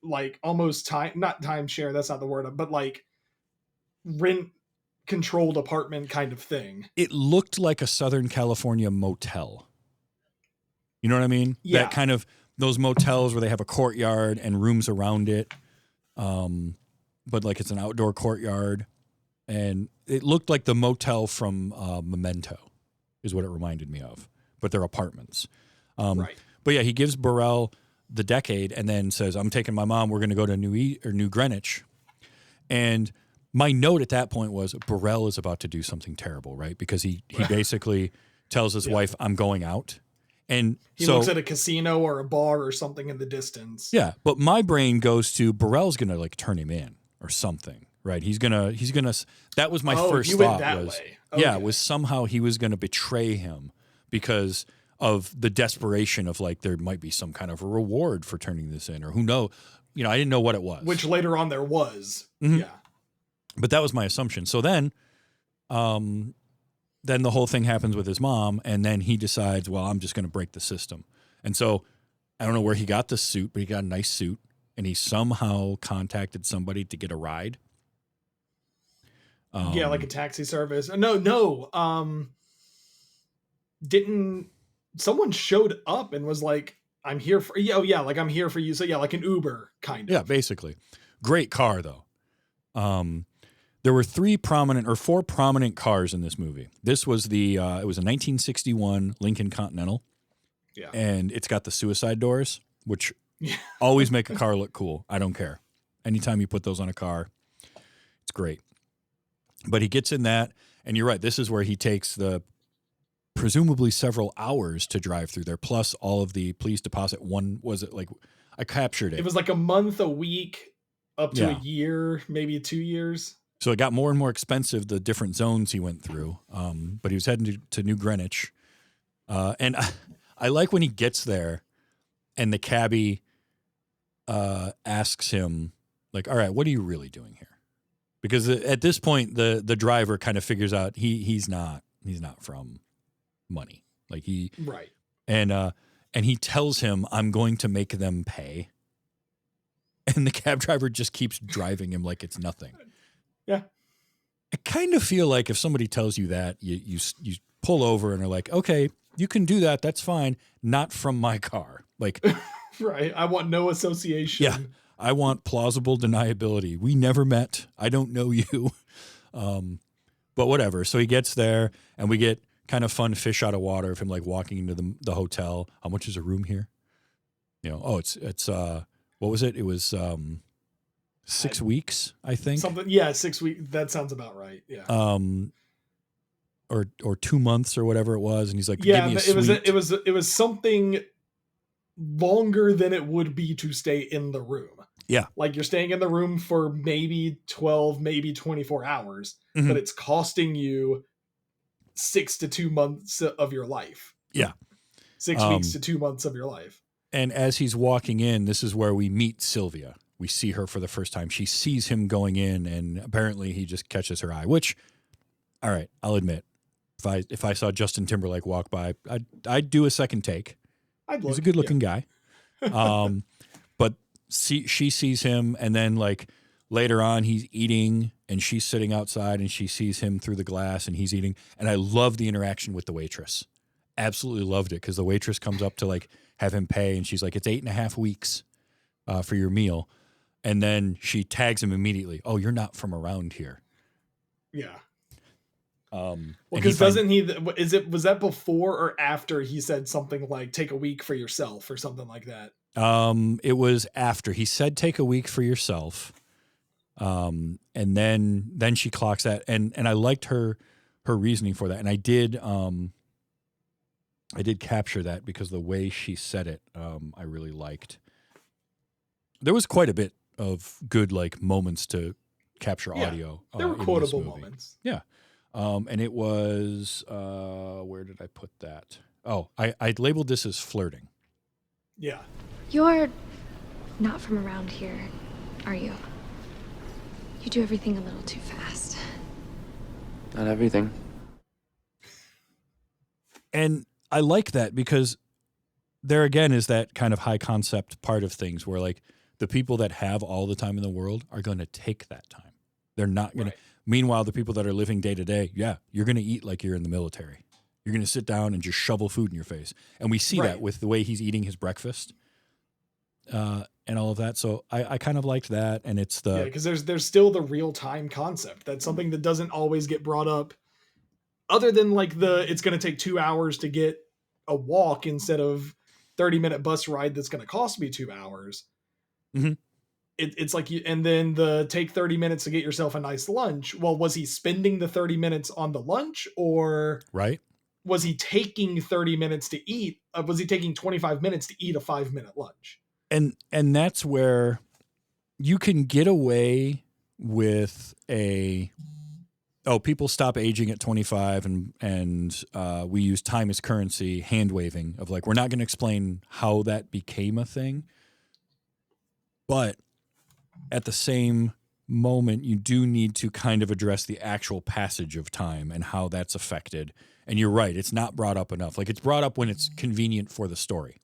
like almost not timeshare, that's not the word, but like rent controlled apartment kind of thing. It looked like a Southern California motel. You know what I mean? Yeah. That kind of those motels where they have a courtyard and rooms around it. But like it's an outdoor courtyard. And it looked like the motel from Memento is what it reminded me of. But they're apartments. Right. But yeah, he gives Burrell the decade and then says, I'm taking my mom. We're going to go to New Greenwich. And my note at that point was Burrell is about to do something terrible, right? Because he basically tells his wife, I'm going out. And he looks at a casino or a bar or something in the distance. Yeah. But my brain goes to Burrell's going to like turn him in or something, right? He's going to, that was my first thought was, okay. Was somehow he was going to betray him because of the desperation of like, there might be some kind of a reward for turning this in or who knows, I didn't know what it was. Which later on there was. Mm-hmm. Yeah. But that was my assumption. So then the whole thing happens with his mom, and then he decides, well, I'm just going to break the system. And so I don't know where he got the suit, but he got a nice suit, and he somehow contacted somebody to get a ride. Like a taxi service. No. Didn't someone showed up and was like, I'm here for you. Oh, yeah, like I'm here for you. So yeah, like an Uber kind of. Yeah, basically. Great car though. There were four prominent cars in this movie. This was it was a 1961 Lincoln Continental. Yeah. And it's got the suicide doors, which always make a car look cool. I don't care. Anytime you put those on a car, it's great. But he gets in that, and you're right, this is where he takes the presumably several hours to drive through there, plus all of the police deposit. I captured it. It was like a month, a week, up to a year, maybe 2 years. So it got more and more expensive, the different zones he went through. But he was heading to New Greenwich. And I like when he gets there and the cabbie asks him, like, all right, what are you really doing here? Because at this point, the driver kind of figures out he's not from money. Like right. And he tells him, I'm going to make them pay. and the cab driver just keeps driving him like it's nothing. Yeah. I kind of feel like if somebody tells you that, you pull over and are like, okay, you can do that. That's fine. Not from my car. Like, right. I want no association. Yeah. I want plausible deniability. We never met. I don't know you. But whatever. So he gets there and we get kind of fun fish out of water of him like walking into the hotel. How much is a room here? You know, it's what was it? It was 6 weeks, I think. Something, yeah, 6 weeks. That sounds about right. Yeah. Or 2 months or whatever it was, and he's like, yeah, give me it was something longer than it would be to stay in the room. Yeah, like you're staying in the room for maybe 12, maybe 24 hours, mm-hmm. but it's costing you 6 to 2 months of your life. Yeah, 6 weeks to 2 months of your life. And as he's walking in, this is where we meet Sylvia. We see her for the first time. She sees him going in, and apparently he just catches her eye, which, all right, I'll admit, if I saw Justin Timberlake walk by, I'd do a second take. He's a good looking guy. But she sees him, and then like later on he's eating and she's sitting outside and she sees him through the glass and he's eating. And I love the interaction with the waitress. Absolutely loved it, because the waitress comes up to like have him pay, and she's like, it's 8.5 weeks for your meal. And then she tags him immediately. Oh, you're not from around here. Yeah. Well, because was that before or after he said something like take a week for yourself or something like that? It was after he said take a week for yourself. And then she clocks that, and I liked her reasoning for that. And I did capture that because the way she said it, I really liked. There was quite a bit of good like moments to capture audio. There were quotable moments. Yeah. And it was, where did I put that? Oh, I labeled this as flirting. Yeah. You're not from around here, are you? You do everything a little too fast. Not everything. And I like that because there again is that kind of high concept part of things where like the people that have all the time in the world are going to take that time. They're not going to. Meanwhile, the people that are living day to day, you're going to eat like you're in the military. You're going to sit down and just shovel food in your face. And we see that with the way he's eating his breakfast and all of that. So I kind of liked that. And it's because there's still the real time concept. That's something that doesn't always get brought up, other than like it's going to take 2 hours to get a walk instead of 30-minute bus ride that's going to cost me 2 hours. Mm-hmm. It's like and then the take 30 minutes to get yourself a nice lunch. Well, was he spending the 30 minutes on the lunch, or was he taking 30 minutes to eat? Was he taking 25 minutes to eat a 5-minute lunch? And that's where you can get away with people stop aging at 25 and we use time as currency, hand waving of like, we're not going to explain how that became a thing. But at the same moment, you do need to kind of address the actual passage of time and how that's affected. And you're right, it's not brought up enough. Like, it's brought up when it's convenient for the story.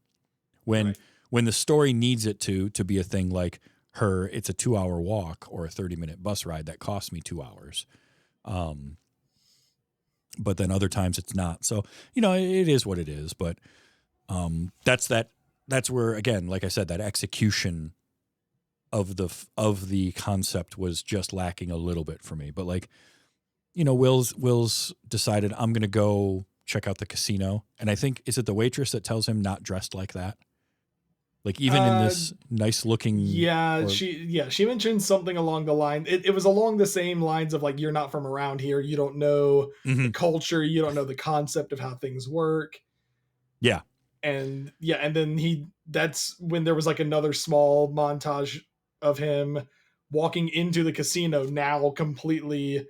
When the story needs it to be a thing like it's a 2-hour walk or a 30-minute bus ride that costs me 2 hours. But then other times it's not. So, it is what it is. But that's where, again, like I said, that execution of the concept was just lacking a little bit for me. But like, Will's decided, I'm going to go check out the casino. And I think, is it the waitress that tells him not dressed like that? Like, even in this nice looking. She mentioned something along the line. It was along the same lines of like, you're not from around here. You don't know the culture. You don't know the concept of how things work. Yeah. And then that's when there was like another small montage of him walking into the casino, now completely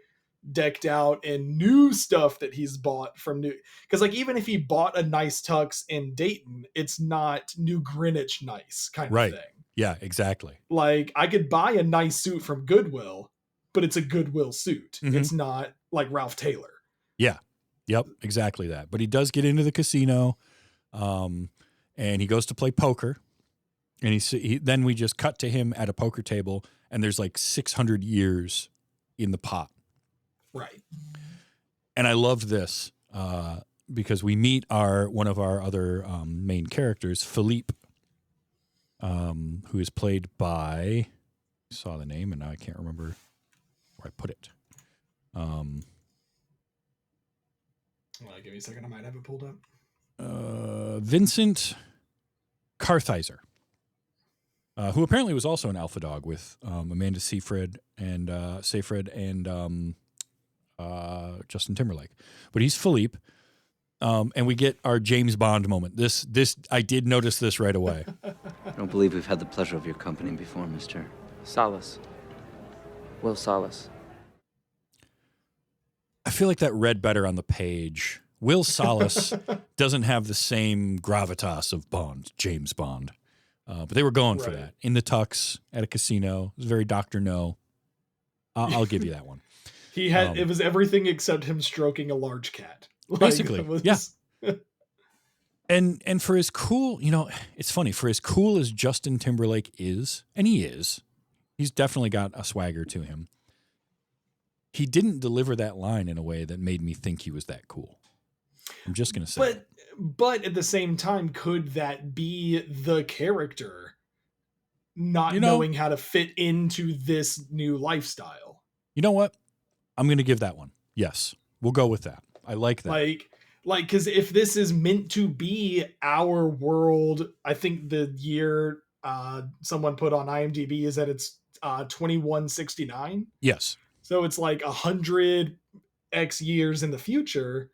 decked out in new stuff that he's bought from new. Because like, even if he bought a nice tux in Dayton, it's not New Greenwich nice kind of thing. Yeah, exactly. Like, I could buy a nice suit from Goodwill, but it's a Goodwill suit. It's not like Ralph Taylor. Yeah. Yep. Exactly that. But he does get into the casino, and he goes to play poker. And then we just cut to him at a poker table, and there's like 600 years in the pot. Right. And I loved this because we meet one of our other main characters, Philippe, who is played by, I saw the name and now I can't remember where I put it. Give me a second. I might have it pulled up. Vincent Kartheiser, who apparently was also an alpha dog with Amanda Seyfried and Justin Timberlake. But he's Philippe. And we get our James Bond moment. This I did notice this right away. I don't believe we've had the pleasure of your company before, Mr. Salas. Will Salas. I feel like that read better on the page. Will Salas doesn't have the same gravitas of Bond, James Bond. But they were going for that. In the tux, at a casino. It was very Dr. No. I'll give you that one. He had it was everything except him stroking a large cat. Basically, yeah. And for as cool, it's funny, for as cool as Justin Timberlake is, and he's definitely got a swagger to him. He didn't deliver that line in a way that made me think he was that cool. I'm just going to say. But at the same time, could that be the character not knowing how to fit into this new lifestyle? You know what? I'm going to give that one. Yes, we'll go with that. I like that. Because if this is meant to be our world, I think the year someone put on IMDb is that it's 2169. Yes. So it's like 100x years in the future.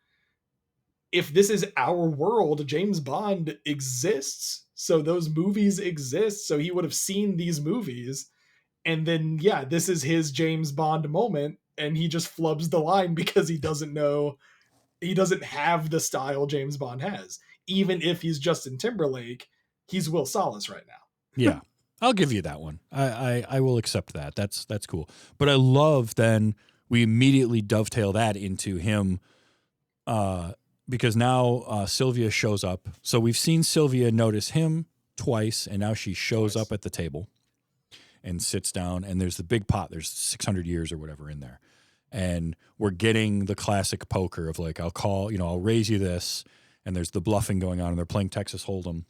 If this is our world, James Bond exists. So those movies exist. So he would have seen these movies. And then, this is his James Bond moment. And he just flubs the line because he doesn't know. He doesn't have the style James Bond has. Even if he's Justin Timberlake, he's Will Salas right now. Yeah, I'll give you that one. I will accept that. That's cool. But I love then we immediately dovetail that into him because now Sylvia shows up. So we've seen Sylvia notice him twice, and now she shows up at the table and sits down, and there's the big pot. There's 600 years or whatever in there. And we're getting the classic poker of like, I'll raise you this. And there's the bluffing going on, and they're playing Texas Hold'em.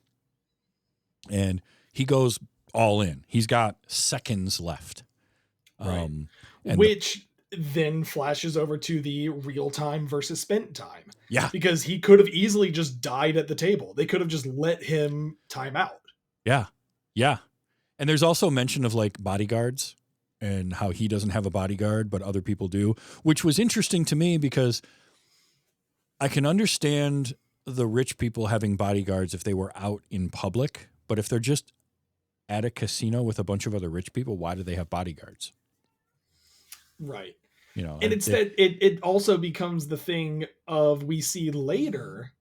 And he goes all in. He's got seconds left. Right. Which then flashes over to the real time versus spent time. Yeah. Because he could have easily just died at the table. They could have just let him time out. Yeah. Yeah. And there's also mention of like bodyguards and how he doesn't have a bodyguard, but other people do, which was interesting to me because I can understand the rich people having bodyguards if they were out in public, but if they're just at a casino with a bunch of other rich people, why do they have bodyguards? Right. And it's that it also becomes the thing of we see later,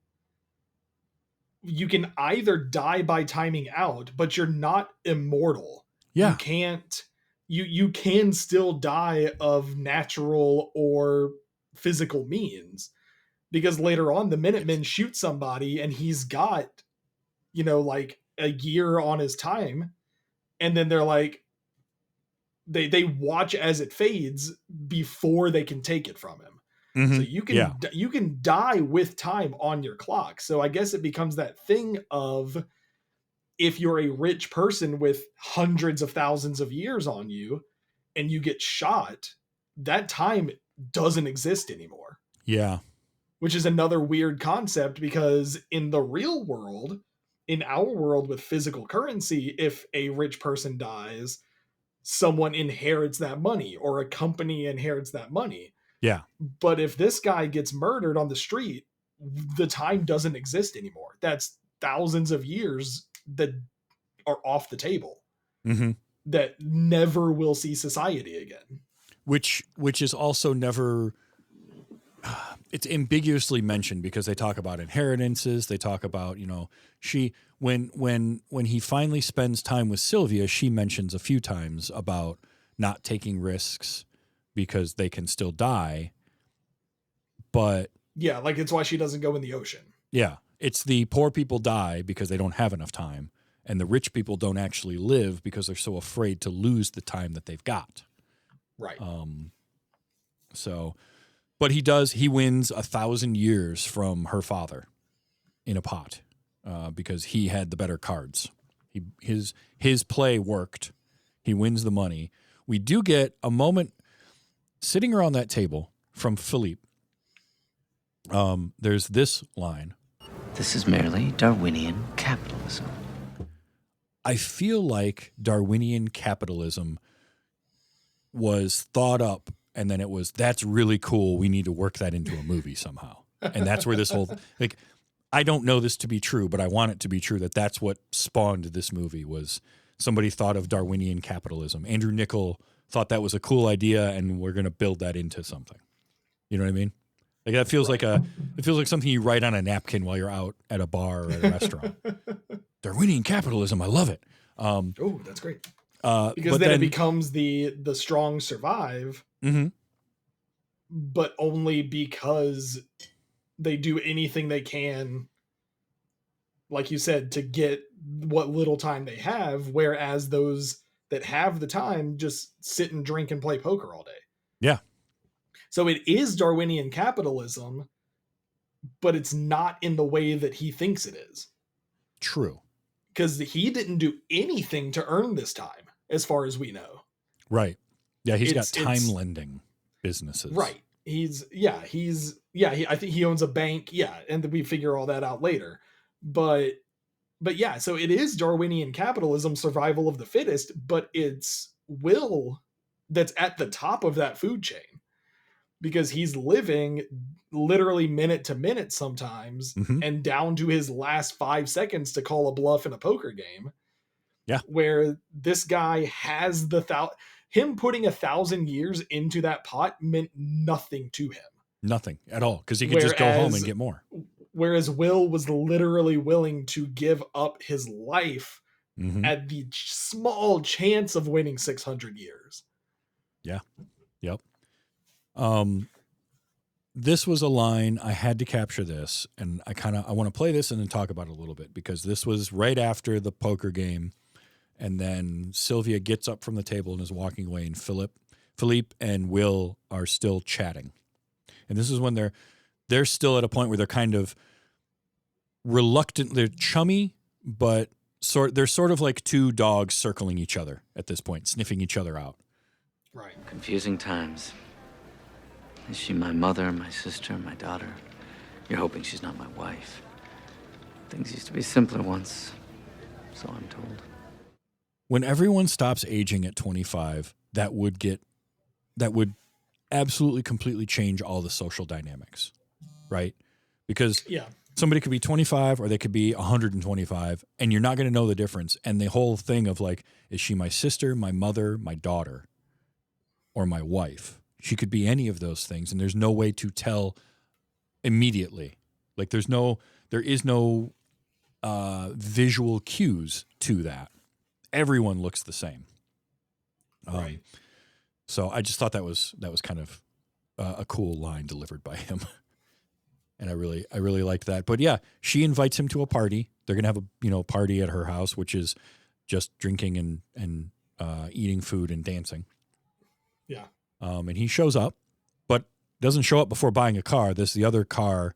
you can either die by timing out, but you're not immortal. Yeah. You can't. You can still die of natural or physical means, because later on the Minutemen shoot somebody and he's got, like a year on his time, and then they're like, they watch as it fades before they can take it from him. Mm-hmm. So you can die with time on your clock. So I guess it becomes that thing of, if you're a rich person with hundreds of thousands of years on you and you get shot, that time doesn't exist anymore. Yeah. Which is another weird concept, because in the real world, in our world with physical currency, if a rich person dies, someone inherits that money or a company inherits that money. Yeah. But if this guy gets murdered on the street, the time doesn't exist anymore. That's thousands of years that are off the table, mm-hmm. that never will see society again. Which is also never, it's ambiguously mentioned because they talk about inheritances. They talk about, when he finally spends time with Sylvia, she mentions a few times about not taking risks because they can still die. But yeah, like it's why she doesn't go in the ocean. Yeah. It's the poor people die because they don't have enough time, And the rich people don't actually live because they're so afraid to lose the time that they've got. Right. But he wins 1,000 years from her father in a pot because he had the better cards. His play worked. He wins the money. We do get a moment sitting around that table from Philippe. There's this line. This is merely Darwinian capitalism. I feel like Darwinian capitalism was thought up, and then it was, that's really cool. We need to work that into a movie somehow. And that's where this whole, like, I don't know this to be true, but I want it to be true that that's what spawned this movie was somebody thought of Darwinian capitalism. Andrew Niccol thought that was a cool idea, and we're going to build that into something. You know what I mean? Like that feels it feels like something you write on a napkin while you're out at a bar or at a restaurant. Darwinian capitalism, I love it. Oh, that's great. Because then it becomes the strong survive, but only because they do anything they can, like you said, to get what little time they have, whereas those that have the time just sit and drink and play poker all day. Yeah. So it is Darwinian capitalism, but it's not in the way that he thinks it is. True. Because he didn't do anything to earn this time, as far as we know. Right. Yeah, he's got time lending businesses. Right. I think he owns a bank. Yeah, and we figure all that out later. But yeah, so it is Darwinian capitalism, survival of the fittest, but it's Will that's at the top of that food chain. Because he's living literally minute to minute sometimes, and down to his last 5 seconds to call a bluff in a poker game. Yeah. Where this guy has him putting 1,000 years into that pot meant nothing to him. Nothing at all. Because he could just go home and get more. Whereas Will was literally willing to give up his life at the small chance of winning 600 years. Yeah. Yep. This was a line, I had to capture this, and I want to play this and then talk about it a little bit, because this was right after the poker game, and then Sylvia gets up from the table and is walking away, and Philippe and Will are still chatting. And this is when they're still at a point where they're kind of reluctant, they're chummy, but they're sort of like two dogs circling each other at this point, sniffing each other out. Right. Confusing times. Is she my mother, my sister, my daughter? You're hoping she's not my wife. Things used to be simpler once, so I'm told. When everyone stops aging at 25, that would absolutely completely change all the social dynamics, right? Because somebody could be 25 or they could be 125, and you're not going to know the difference. And the whole thing of like, is she my sister, my mother, my daughter, or my wife? She could be any of those things, and there's no way to tell immediately. Like there is no visual cues to that. Everyone looks the same. Right. So I just thought that was kind of a cool line delivered by him, and I really liked that. But yeah, she invites him to a party. They're gonna have a party at her house, which is just drinking and eating food and dancing. Yeah. And he shows up, but doesn't show up before buying a car. There's the other car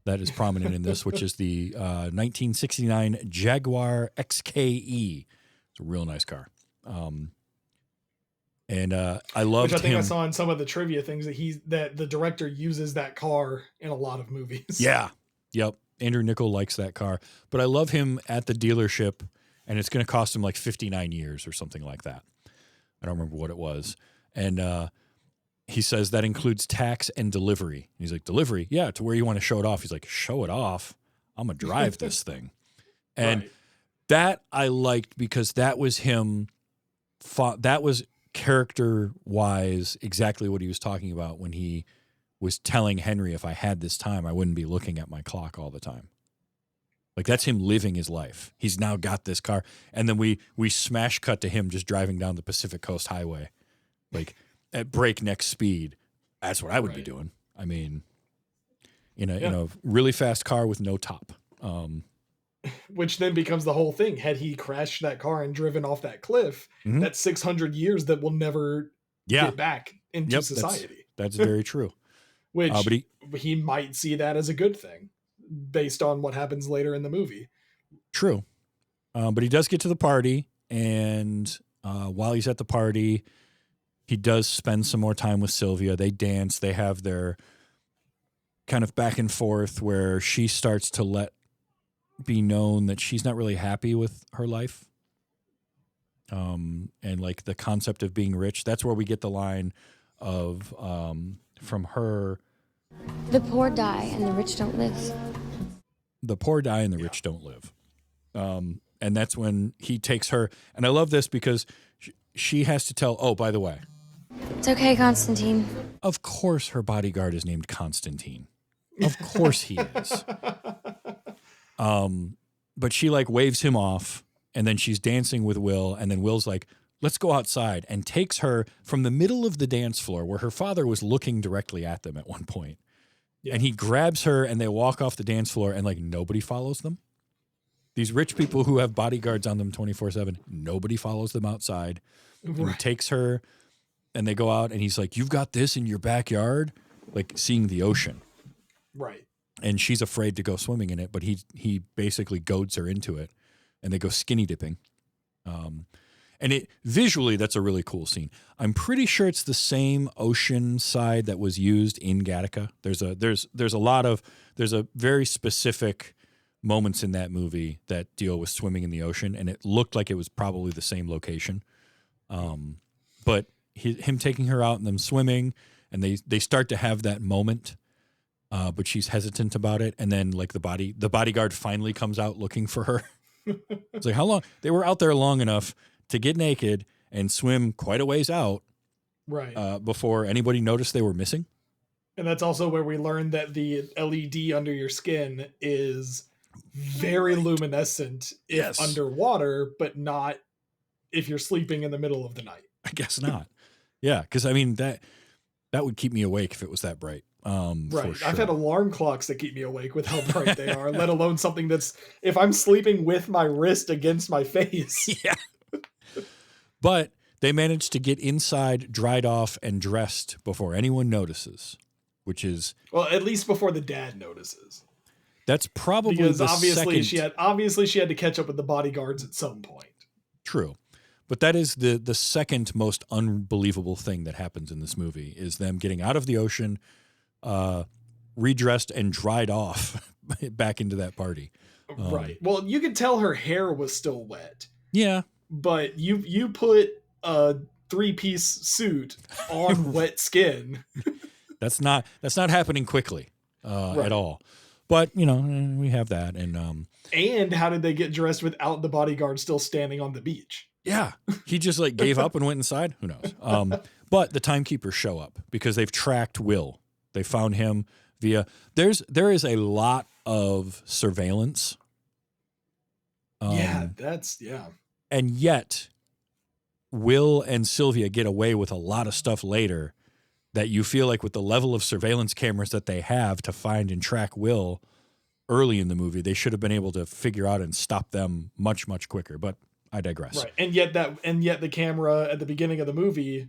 that is prominent in this, which is the 1969 Jaguar XKE. It's a real nice car. And I loved him. Which I think I saw in some of the trivia things that the director uses that car in a lot of movies. Yeah. Yep. Andrew Niccol likes that car. But I love him at the dealership, and it's going to cost him like 59 years or something like that. I don't remember what it was. And he says that includes tax and delivery. And he's like, delivery? Yeah, to where you want to show it off. He's like, show it off? I'm going to drive this thing. And that I liked, because that was him. That was character-wise exactly what he was talking about when he was telling Henry, if I had this time, I wouldn't be looking at my clock all the time. Like, that's him living his life. He's now got this car. And then we smash cut to him just driving down the Pacific Coast Highway, like at breakneck speed. That's what I would be doing. I mean, in a really fast car with no top. which then becomes the whole thing. Had he crashed that car and driven off that cliff, that's 600 years that will never get back into society. That's very true. Which but he might see that as a good thing based on what happens later in the movie. True. But he does get to the party, and while he's at the party, he does spend some more time with Sylvia. They dance. They have their kind of back and forth where she starts to let be known that she's not really happy with her life. And like the concept of being rich. That's where we get the line of from her. The poor die and the rich don't live. The poor die and the rich don't live. And that's when he takes her. And I love this because she has to tell, oh, by the way. It's okay, Constantine. Of course her bodyguard is named Constantine. Of course he is. But she like waves him off, and then she's dancing with Will, and then Will's like, let's go outside, and takes her from the middle of the dance floor where her father was looking directly at them at one point. Yeah. And he grabs her, and they walk off the dance floor, and like nobody follows them. These rich people who have bodyguards on them 24/7, nobody follows them outside. Right. And he takes her, and they go out, and he's like, you've got this in your backyard? Like seeing the ocean. Right. And she's afraid to go swimming in it, but he basically goads her into it, and they go skinny dipping. And it visually, that's a really cool scene. I'm pretty sure it's the same ocean side that was used in Gattaca. There's a very specific moments in that movie that deal with swimming in the ocean, and it looked like it was probably the same location. But him taking her out and them swimming, and they start to have that moment. But she's hesitant about it, and then like the bodyguard finally comes out looking for her. It's like, how long? They were out there long enough to get naked and swim quite a ways out, right? Before anybody noticed they were missing. And that's also where we learned that the LED under your skin is very luminescent if underwater, but not if you're sleeping in the middle of the night. I guess not. Yeah, because I mean that would keep me awake if it was that bright. Right. Sure. I've had alarm clocks that keep me awake with how bright they are, let alone something that's, if I'm sleeping with my wrist against my face. Yeah. But they managed to get inside, dried off, and dressed before anyone notices, which is... Well, at least before the dad notices. That's probably because the obviously second... she had to catch up with the bodyguards at some point. True. But that is the second most unbelievable thing that happens in this movie, is them getting out of the ocean, redressed and dried off back into that party. Right. Well, you could tell her hair was still wet. Yeah. But you put a 3-piece suit on wet skin. That's not happening quickly at all. But, we have that. And how did they get dressed without the bodyguard still standing on the beach? Yeah. He just like gave up and went inside. Who knows? But the timekeepers show up because they've tracked Will. They found him via... There is a lot of surveillance. And yet, Will and Sylvia get away with a lot of stuff later that you feel like with the level of surveillance cameras that they have to find and track Will early in the movie, they should have been able to figure out and stop them much, much quicker. But I digress. Right. And yet the camera at the beginning of the movie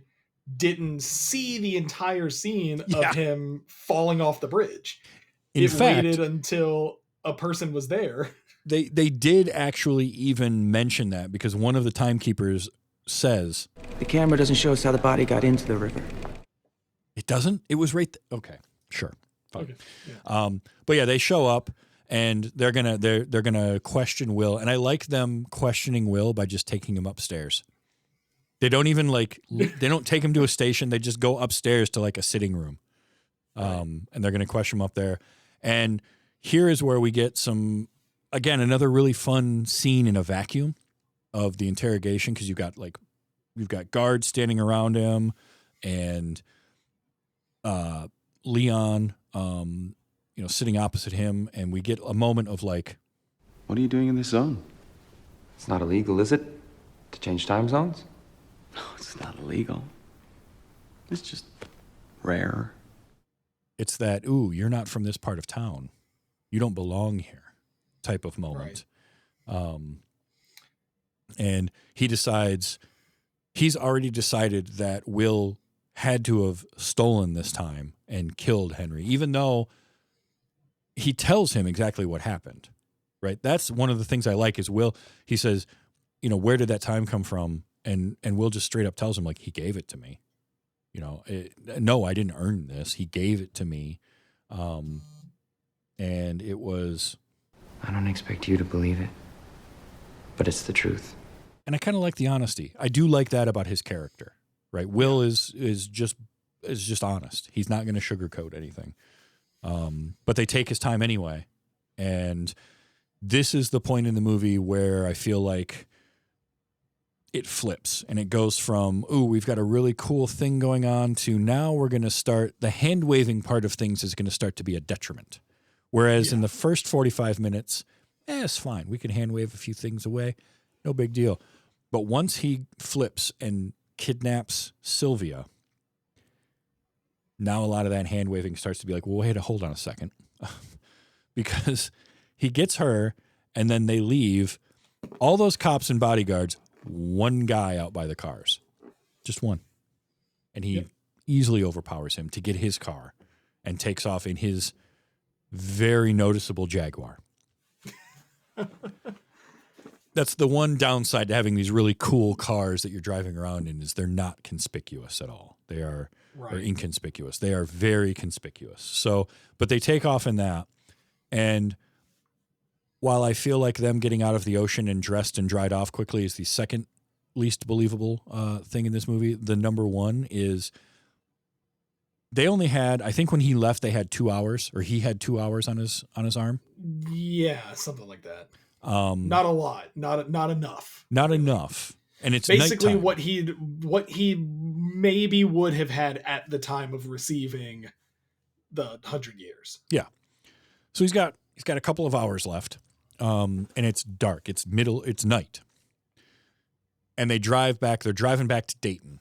didn't see the entire scene of him falling off the bridge. It waited until a person was there. They did actually even mention that, because one of the timekeepers says, the camera doesn't show us how the body got into the river. It doesn't? It was right okay. Sure. Fine. Okay. Yeah. But yeah, they show up and they're gonna question Will, and I like them questioning Will by just taking him upstairs. They don't even they don't take him to a station, they just go upstairs to like a sitting room. And they're gonna question him up there. And here is where we get another really fun scene in a vacuum of the interrogation, because you've got guards standing around him, and Leon sitting opposite him, and we get a moment of like, what are you doing in this zone? It's not illegal, is it? To change time zones? No, it's not illegal. It's just rare. It's that, ooh, you're not from this part of town, you don't belong here type of moment. And he's already decided that Will had to have stolen this time and killed Henry, even though he tells him exactly what happened, right? That's one of the things I like is Will, he says, you know, where did that time come from? And Will just straight up tells him, like, he gave it to me. You know, no, I didn't earn this. He gave it to me. And it was... I don't expect you to believe it, but it's the truth. And I kind of like the honesty. I do like that about his character, right? Will is just honest. He's not going to sugarcoat anything. But they take his time anyway. And this is the point in the movie where I feel like it flips and it goes from, ooh, we've got a really cool thing going on to now we're going to start, the hand waving part of things is going to start to be a detriment. Whereas in the first 45 minutes, it's fine. We can hand wave a few things away. No big deal. But once he flips and kidnaps Sylvia, now a lot of that hand waving starts to be like, well, wait, hold on a second. Because he gets her and then they leave. All those cops and bodyguards, one guy out by the cars. Just one. And he easily overpowers him to get his car and takes off in his very noticeable Jaguar. That's the one downside to having these really cool cars that you're driving around in is they're not conspicuous at all. They are They're inconspicuous. They are very conspicuous. So, but they take off in that. And while I feel like them getting out of the ocean and dressed and dried off quickly is the second least believable thing in this movie, the number one is they only had, I think when he left, they had 2 hours, or he had 2 hours on his arm. Yeah, something like that. Not a lot, not enough. Not enough. And it's basically nighttime. what he maybe would have had at the time of receiving the 100 years. Yeah. So he's got a couple of hours left. And it's dark. It's night. And they're driving back to Dayton.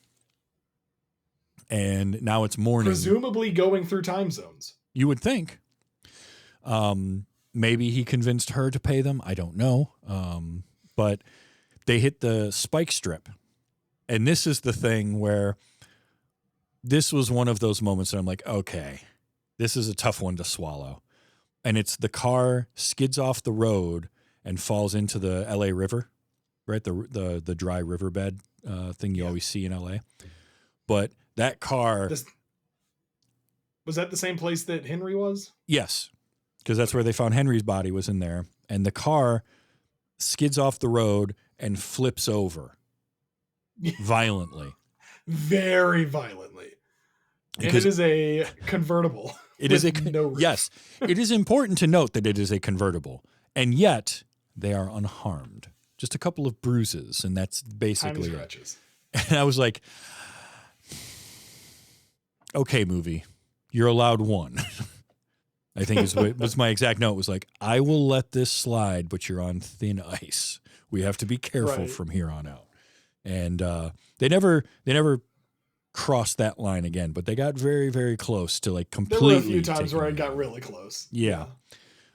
And now it's morning. Presumably going through time zones. You would think. Maybe he convinced her to pay them. I don't know. But they hit the spike strip. And this is the thing where this was one of those moments that I'm like, okay, this is a tough one to swallow. And it's the car skids off the road and falls into the LA River, right? The dry riverbed thing you always see in LA. But that car... Was that the same place that Henry was? Yes, because that's where they found Henry's body, was in there. And the car skids off the road and flips over violently. Very violently. And it is a convertible. It is yes. It is important to note that it is a convertible, and yet they are unharmed. Just a couple of bruises, and that's basically it. And I was like, "Okay, movie, you're allowed one." I think was my exact note. Was like, "I will let this slide, but you're on thin ice. We have to be careful from here on out." And they never crossed that line again, but they got very, very close to like completely. There were a few times where it got really close. Yeah.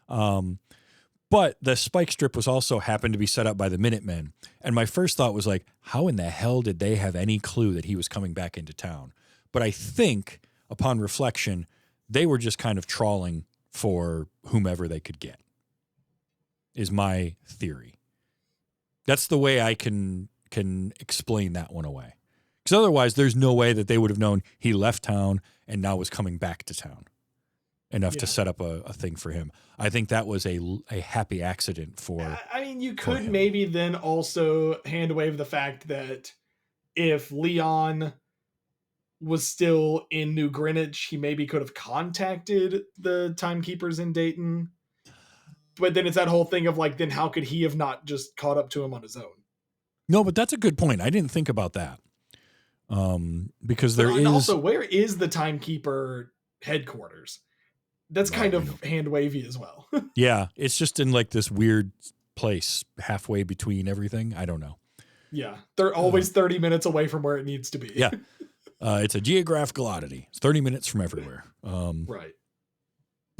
But the spike strip was also happened to be set up by the Minutemen. And my first thought was like, how in the hell did they have any clue that he was coming back into town? But I think upon reflection, they were just kind of trawling for whomever they could get, is my theory. That's the way I can explain that one away. Because otherwise, there's no way that they would have known he left town and now was coming back to town enough to set up a thing for him. I think that was a happy accident for I mean, you could maybe then also hand wave the fact that if Leon was still in New Greenwich, he maybe could have contacted the timekeepers in Dayton. But then it's that whole thing of like, then how could he have not just caught up to him on his own? No, but that's a good point. I didn't think about that. Because there is also, where is the timekeeper headquarters? That's kind of hand wavy as well. Yeah, it's just in like this weird place halfway between everything. I don't know. Yeah, they're always 30 minutes away from where it needs to be. Yeah, it's a geographical oddity. It's 30 minutes from everywhere. Right.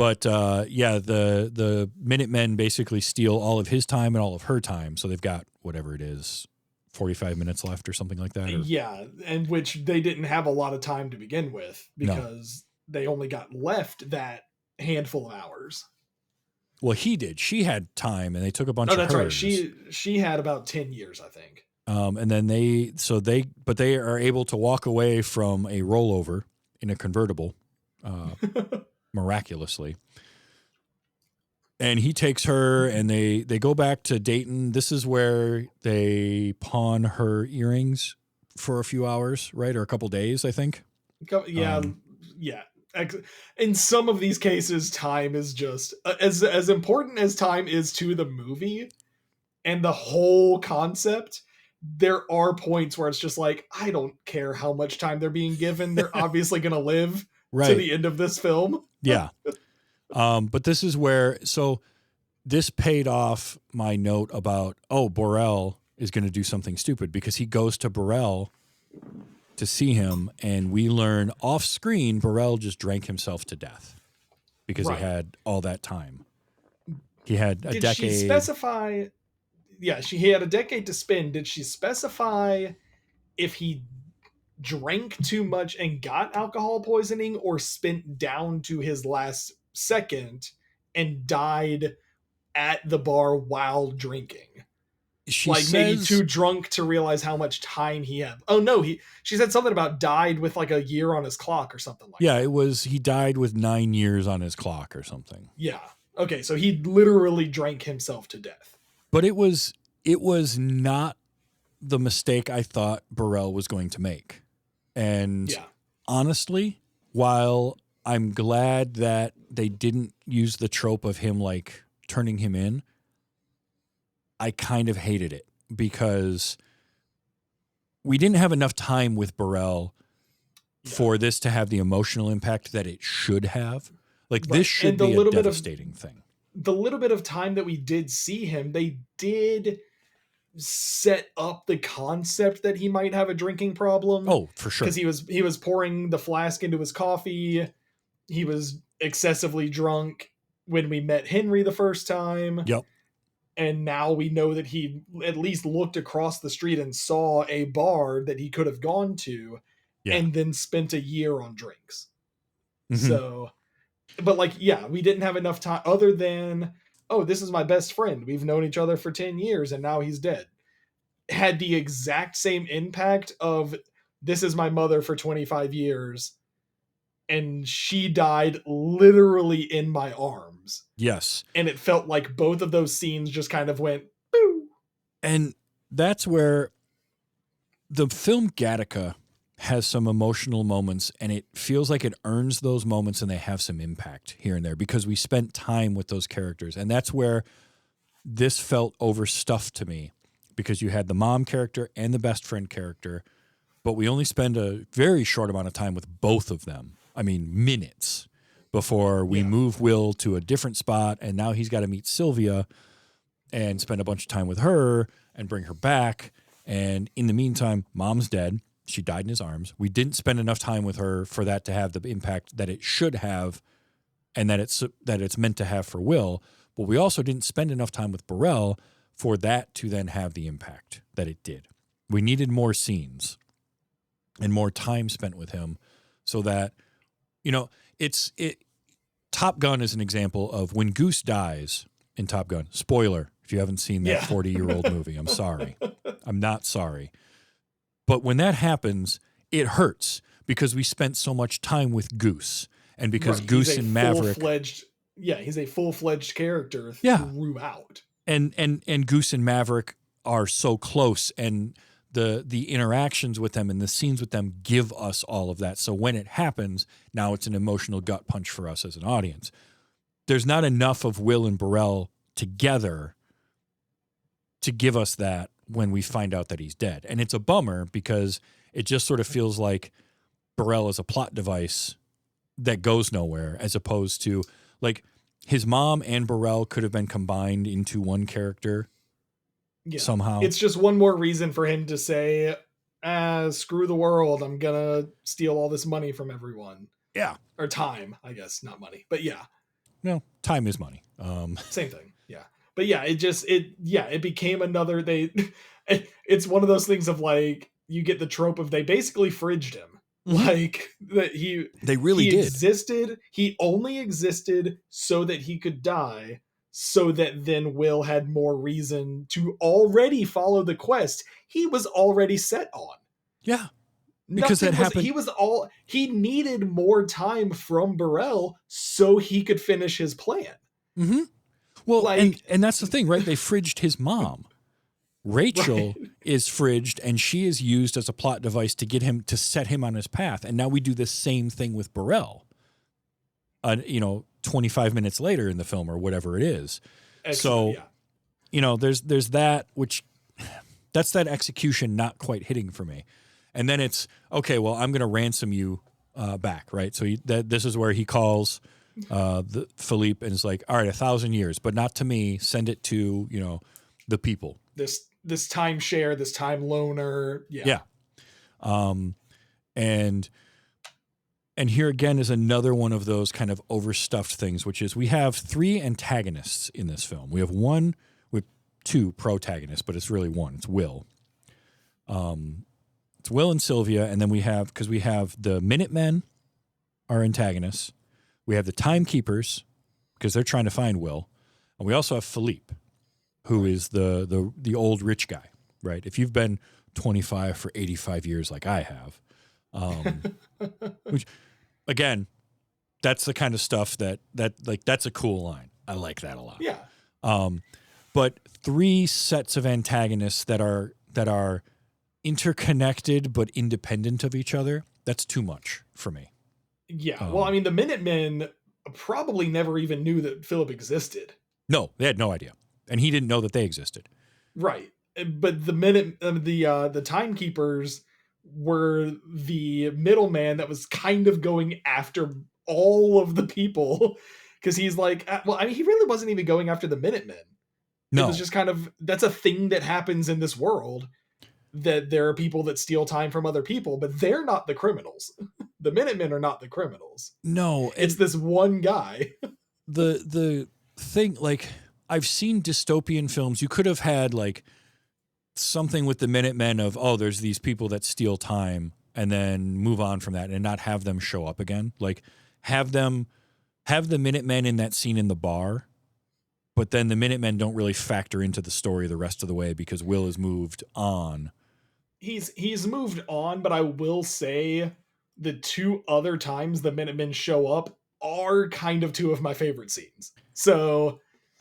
But yeah, the Minutemen basically steal all of his time and all of her time. So they've got whatever it is, 45 minutes left or something like that. Or... Yeah, and which they didn't have a lot of time to begin with because they only got left that handful of hours. Well, he did. She had time, and they took a bunch of hers. Oh, that's right. She had about 10 years, I think. And then they are able to walk away from a rollover in a convertible, miraculously. And he takes her, and they go back to Dayton. This is where they pawn her earrings for a few hours, right, or a couple days, I think. Yeah, yeah. In some of these cases, time is just as important as time is to the movie and the whole concept. There are points where it's just like, I don't care how much time they're being given. They're obviously going to live to the end of this film. Yeah. But this is where, so this paid off my note about, Borel is going to do something stupid, because he goes to Borel to see him, and we learn off screen Borel just drank himself to death because he had all that time. He had a decade. Did she specify? Yeah, he had a decade to spend. Did she specify if he drank too much and got alcohol poisoning, or spent down to his last second and died at the bar while drinking? Maybe too drunk to realize how much time he had. Oh no, she said something about died with like a year on his clock or something like that. Yeah, it was, he died with 9 years on his clock or something. Yeah. Okay, so he literally drank himself to death. But it was not the mistake I thought Borel was going to make. And honestly, while I'm glad that they didn't use the trope of him like turning him in, I kind of hated it because we didn't have enough time with Borel for this to have the emotional impact that it should have. Like, this should be a devastating thing. The little bit of time that we did see him, they did set up the concept that he might have a drinking problem. Oh, for sure. Because he was pouring the flask into his coffee. He was excessively drunk when we met Henry the first time. Yep. And now we know that he at least looked across the street and saw a bar that he could have gone to and then spent a year on drinks. Mm-hmm. So, but like, yeah, we didn't have enough time other than, this is my best friend. We've known each other for 10 years and now he's dead. Had the exact same impact of, this is my mother for 25 years. And she died literally in my arms. Yes. And it felt like both of those scenes just kind of went, boo. And that's where the film Gattaca has some emotional moments, and it feels like it earns those moments and they have some impact here and there because we spent time with those characters. And that's where this felt overstuffed to me, because you had the mom character and the best friend character, but we only spend a very short amount of time with both of them. I mean, minutes before we move Will to a different spot, and now he's got to meet Sylvia and spend a bunch of time with her and bring her back. And in the meantime, mom's dead. She died in his arms. We didn't spend enough time with her for that to have the impact that it should have and that it's meant to have for Will. But we also didn't spend enough time with Borel for that to then have the impact that it did. We needed more scenes and more time spent with him so that, Top Gun is an example of when Goose dies in Top Gun. Spoiler, if you haven't seen that 40-year-old movie, I'm sorry. I'm not sorry. But when that happens, it hurts because we spent so much time with Goose, and because Goose and Maverick, he's a full-fledged character throughout. And Goose and Maverick are so close, and the interactions with them and the scenes with them give us all of that. So when it happens, now it's an emotional gut punch for us as an audience. There's not enough of Will and Borel together to give us that when we find out that he's dead. And it's a bummer because it just sort of feels like Borel is a plot device that goes nowhere, as opposed to, like, his mom and Borel could have been combined into one character somehow. It's just one more reason for him to say, screw the world, I'm gonna steal all this money from everyone. Yeah. Or time, I guess, not money. But yeah. no, time is money. Same thing. Yeah. But yeah, it became another, it's one of those things of like, you get the trope of they basically fridged him. Like that they really he did. existed. He only existed so that he could die, so that then Will had more reason to already follow the quest he was already set on. Yeah. Because that happened. He needed more time from Burrell so he could finish his plan. Mm-hmm. Well, like, and that's the thing, right? They fridged his mom. Rachel is fridged, and she is used as a plot device to get him to set him on his path. And now we do the same thing with Burrell. 25 minutes later in the film or whatever it is. Excellent, So, there's that, which that's that execution not quite hitting for me. And then it's okay. Well, I'm going to ransom you back, right? So this is where he calls the Philippe and is like, all right, 1,000 years, but not to me. Send it to the people. This timeshare, this time loaner. Yeah. And here again is another one of those kind of overstuffed things, which is we have 3 antagonists in this film. We have 2 protagonists, but it's really one. It's Will. It's Will and Sylvia, and then we have the Minutemen are antagonists. We have the Timekeepers because they're trying to find Will, and we also have Philippe, who is the old rich guy, right? If you've been 25 for 85 years like I have, which again, that's the kind of stuff that that's a cool line. I like that a lot. Yeah. But 3 sets of antagonists that are interconnected but independent of each other, that's too much for me. Yeah. Well, I mean, the Minutemen probably never even knew that Philip existed. No, they had no idea. And he didn't know that they existed. Right. But the Timekeepers were the middleman that was kind of going after all of the people. Because he's like, he really wasn't even going after the Minutemen. No. It was just kind of, that's a thing that happens in this world, that there are people that steal time from other people, but they're not the criminals. The Minutemen are not the criminals. No. It's this one guy. The thing, like, I've seen dystopian films. You could have had like something with the Minutemen of, there's these people that steal time, and then move on from that and not have them show up again. Like have the Minutemen in that scene in the bar, but then the Minutemen don't really factor into the story the rest of the way because Will has moved on. He's moved on, but I will say the 2 other times the Minutemen show up are kind of 2 of my favorite scenes. So,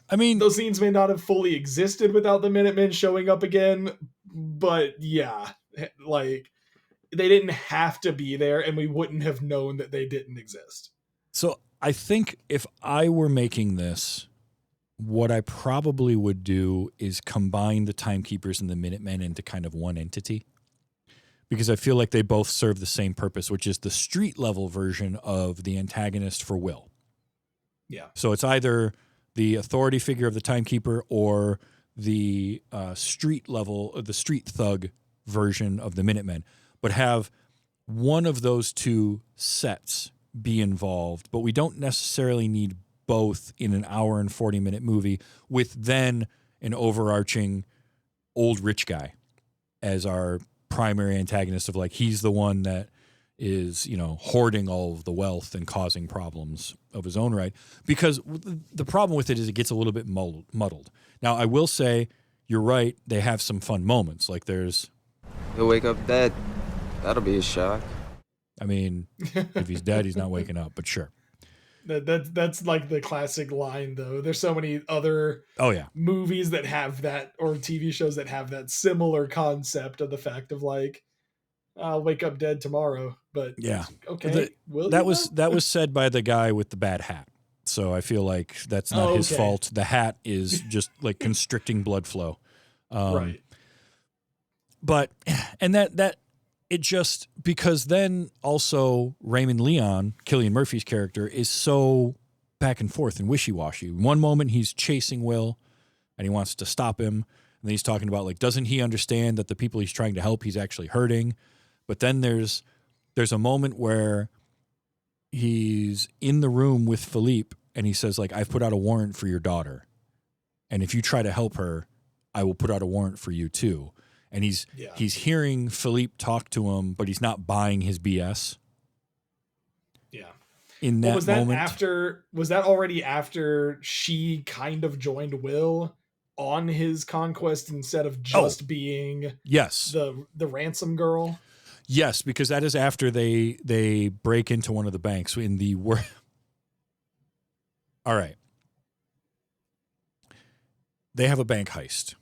I mean, those scenes may not have fully existed without the Minutemen showing up again, but yeah, like they didn't have to be there, and we wouldn't have known that they didn't exist. So I think if I were making this, what I probably would do is combine the Timekeepers and the Minutemen into kind of one entity, because I feel like they both serve the same purpose, which is the street level version of the antagonist for Will. Yeah. So it's either the authority figure of the Timekeeper or the street thug version of the Minutemen, but have one of those 2 sets be involved. But we don't necessarily need both in an hour and 40-minute movie with then an overarching old rich guy as our primary antagonist of like, he's the one that is, hoarding all of the wealth and causing problems of his own right. Because the problem with it is it gets a little bit muddled. Now, I will say, you're right, they have some fun moments. Like there's... He'll wake up dead. That'll be a shock. I mean, if he's dead, he's not waking up, but sure. That's like the classic line, though. There's so many other movies that have that, or TV shows that have that similar concept of the fact of like, I'll wake up dead tomorrow. But yeah, okay. That was said by the guy with the bad hat. So I feel like that's not his fault. The hat is just like constricting blood flow. Right. But, and that it just, because then also Raymond Leon, Cillian Murphy's character, is so back and forth and wishy-washy. One moment he's chasing Will and he wants to stop him. And then he's talking about like, doesn't he understand that the people he's trying to help, he's actually hurting? But then there's a moment where he's in the room with Philippe and he says, like, I've put out a warrant for your daughter. And if you try to help her, I will put out a warrant for you too. And he's hearing Philippe talk to him, but he's not buying his BS. Yeah. In that moment. Was that already after she kind of joined Will on his conquest instead of just being the ransom girl? Yes, because that is after they break into one of the banks in the All right. They have a bank heist.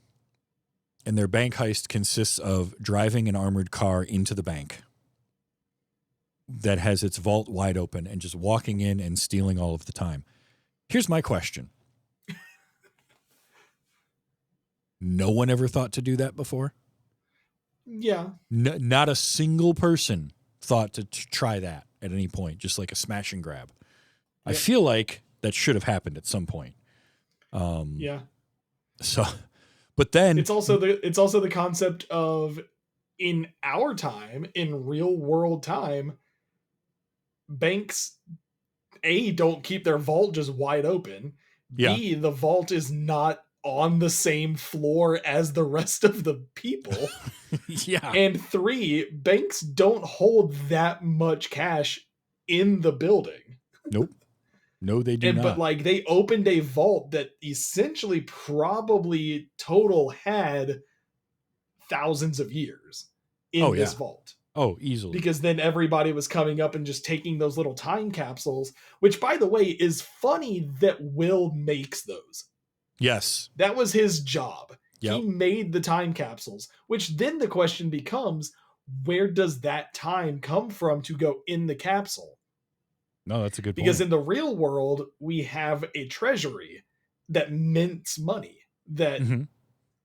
And their bank heist consists of driving an armored car into the bank that has its vault wide open and just walking in and stealing all of the time. Here's my question. No one ever thought to do that before? Yeah. Not a single person thought to try that at any point, just like a smash and grab. I feel like that should have happened at some point. Yeah. So, but then it's also the concept of, in our time, in real world time, banks don't keep their vault just wide open. B, the vault is not on the same floor as the rest of the people. And 3, banks don't hold that much cash in the building. Nope. No, they do not. But like, they opened a vault that essentially probably total had thousands of years in this vault. Oh, easily. Because then everybody was coming up and just taking those little time capsules, which, by the way, is funny that Will makes those. Yes. That was his job. Yep. He made the time capsules, which then the question becomes, where does that time come from to go in the capsule? No, that's a good point. Because in the real world, we have a treasury that mints money. That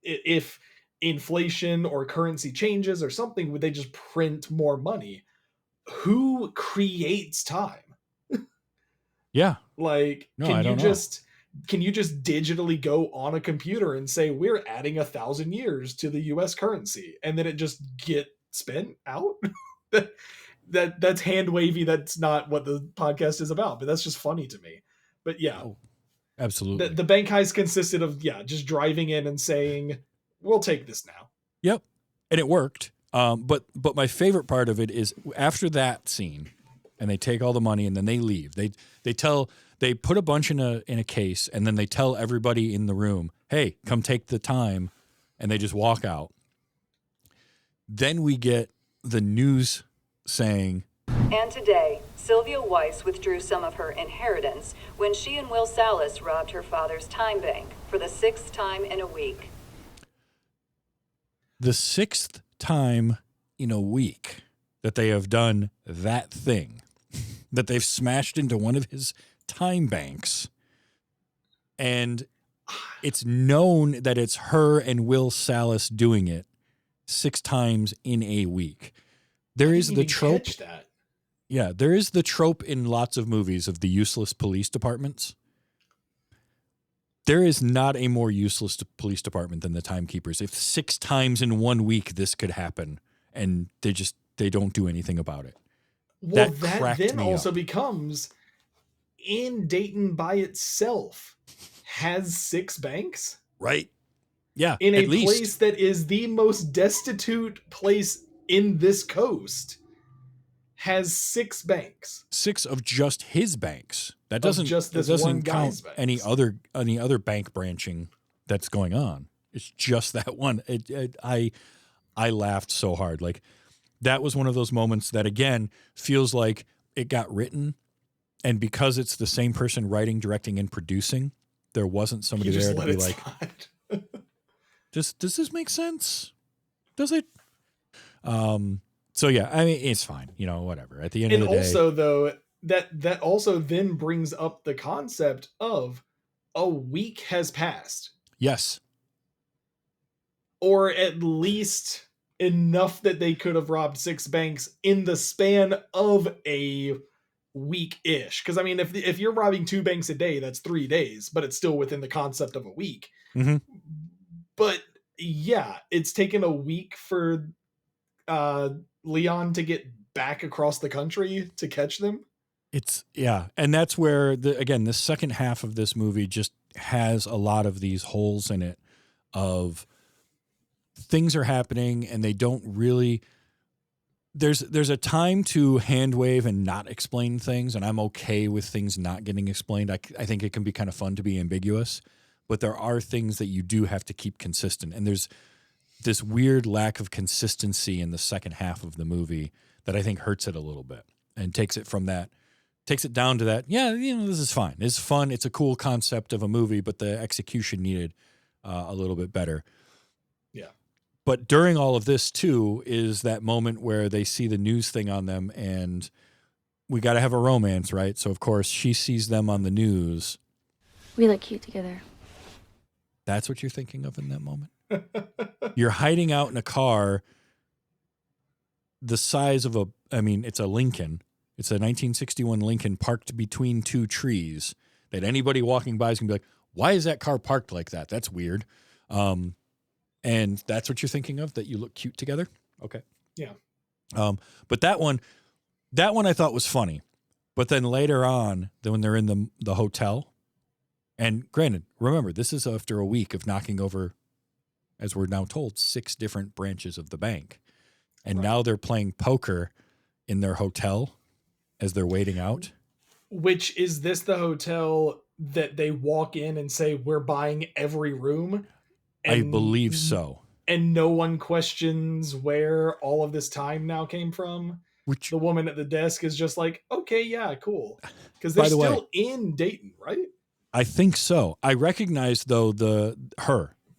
if inflation or currency changes or something, would they just print more money? Who creates time? Yeah. Like, no, can you just digitally go on a computer and say, we're adding 1,000 years to the US currency, and then it just get spent out? That's hand wavy. That's not what the podcast is about, but that's just funny to me. But yeah, absolutely. The bank heist consisted of just driving in and saying, we'll take this now. Yep. And it worked. But my favorite part of it is after that scene, and they take all the money and then they leave. They put a bunch in a case, and then they tell everybody in the room, hey, come take the time, and they just walk out. Then we get the news saying, and today, Sylvia Weiss withdrew some of her inheritance when she and Will Salas robbed her father's time bank for the 6th time in a week. The 6th time in a week that they have done that thing, that they've smashed into one of his time banks, and it's known that it's her and Will Salas doing it 6 times in a week. There is the trope. Yeah, there is the trope in lots of movies of the useless police departments. There is not a more useless police department than the Timekeepers. If 6 times in 1 week this could happen, and they don't do anything about it. Well, that then also becomes, in Dayton by itself has 6 banks, right? Yeah, in a place that is the most destitute place in this coast, has 6 banks. 6 of just his banks. That doesn't count any other bank branching that's going on. It's just that one. I laughed so hard. Like, that was one of those moments that, again, feels like it got written, and because it's the same person writing, directing, and producing, there wasn't somebody there to be like, does this make sense? Does it? So yeah, I mean, it's fine, whatever. At the end of the day. And also, though, that also then brings up the concept of a week has passed. Yes. Or at least enough that they could have robbed 6 banks in the span of a week-ish. Because, I mean, if you're robbing 2 banks a day, that's 3 days, but it's still within the concept of a week. Mm-hmm. But yeah, it's taken a week for Leon to get back across the country to catch them. And that's where the second half of this movie just has a lot of these holes in it of things are happening and they don't really. There's a time to hand wave and not explain things, and I'm okay with things not getting explained. I think it can be kind of fun to be ambiguous, but there are things that you do have to keep consistent, and there's this weird lack of consistency in the second half of the movie that I think hurts it a little bit and takes it down to that. Yeah, this is fine. It's fun. It's a cool concept of a movie, but the execution needed a little bit better. Yeah. But during all of this, too, is that moment where they see the news thing on them and we got to have a romance, right? So, of course, she sees them on the news. We look cute together. That's what you're thinking of in that moment? You're hiding out in a car the size of it's a Lincoln. It's a 1961 Lincoln parked between two trees that anybody walking by is going to be like, why is that car parked like that? That's weird. And that's what you're thinking of, that you look cute together? Okay. Yeah. But that one I thought was funny. But then later on, when they're in the hotel, and granted, remember, this is after a week of knocking over, as we're now told, 6 different branches of the bank. And now they're playing poker in their hotel as they're waiting out. Which, is this the hotel that they walk in and say, we're buying every room? I believe so. And no one questions where all of this time now came from? The woman at the desk is just like, okay, yeah, cool. Because they're still in Dayton, right? I think so. I recognize, though, the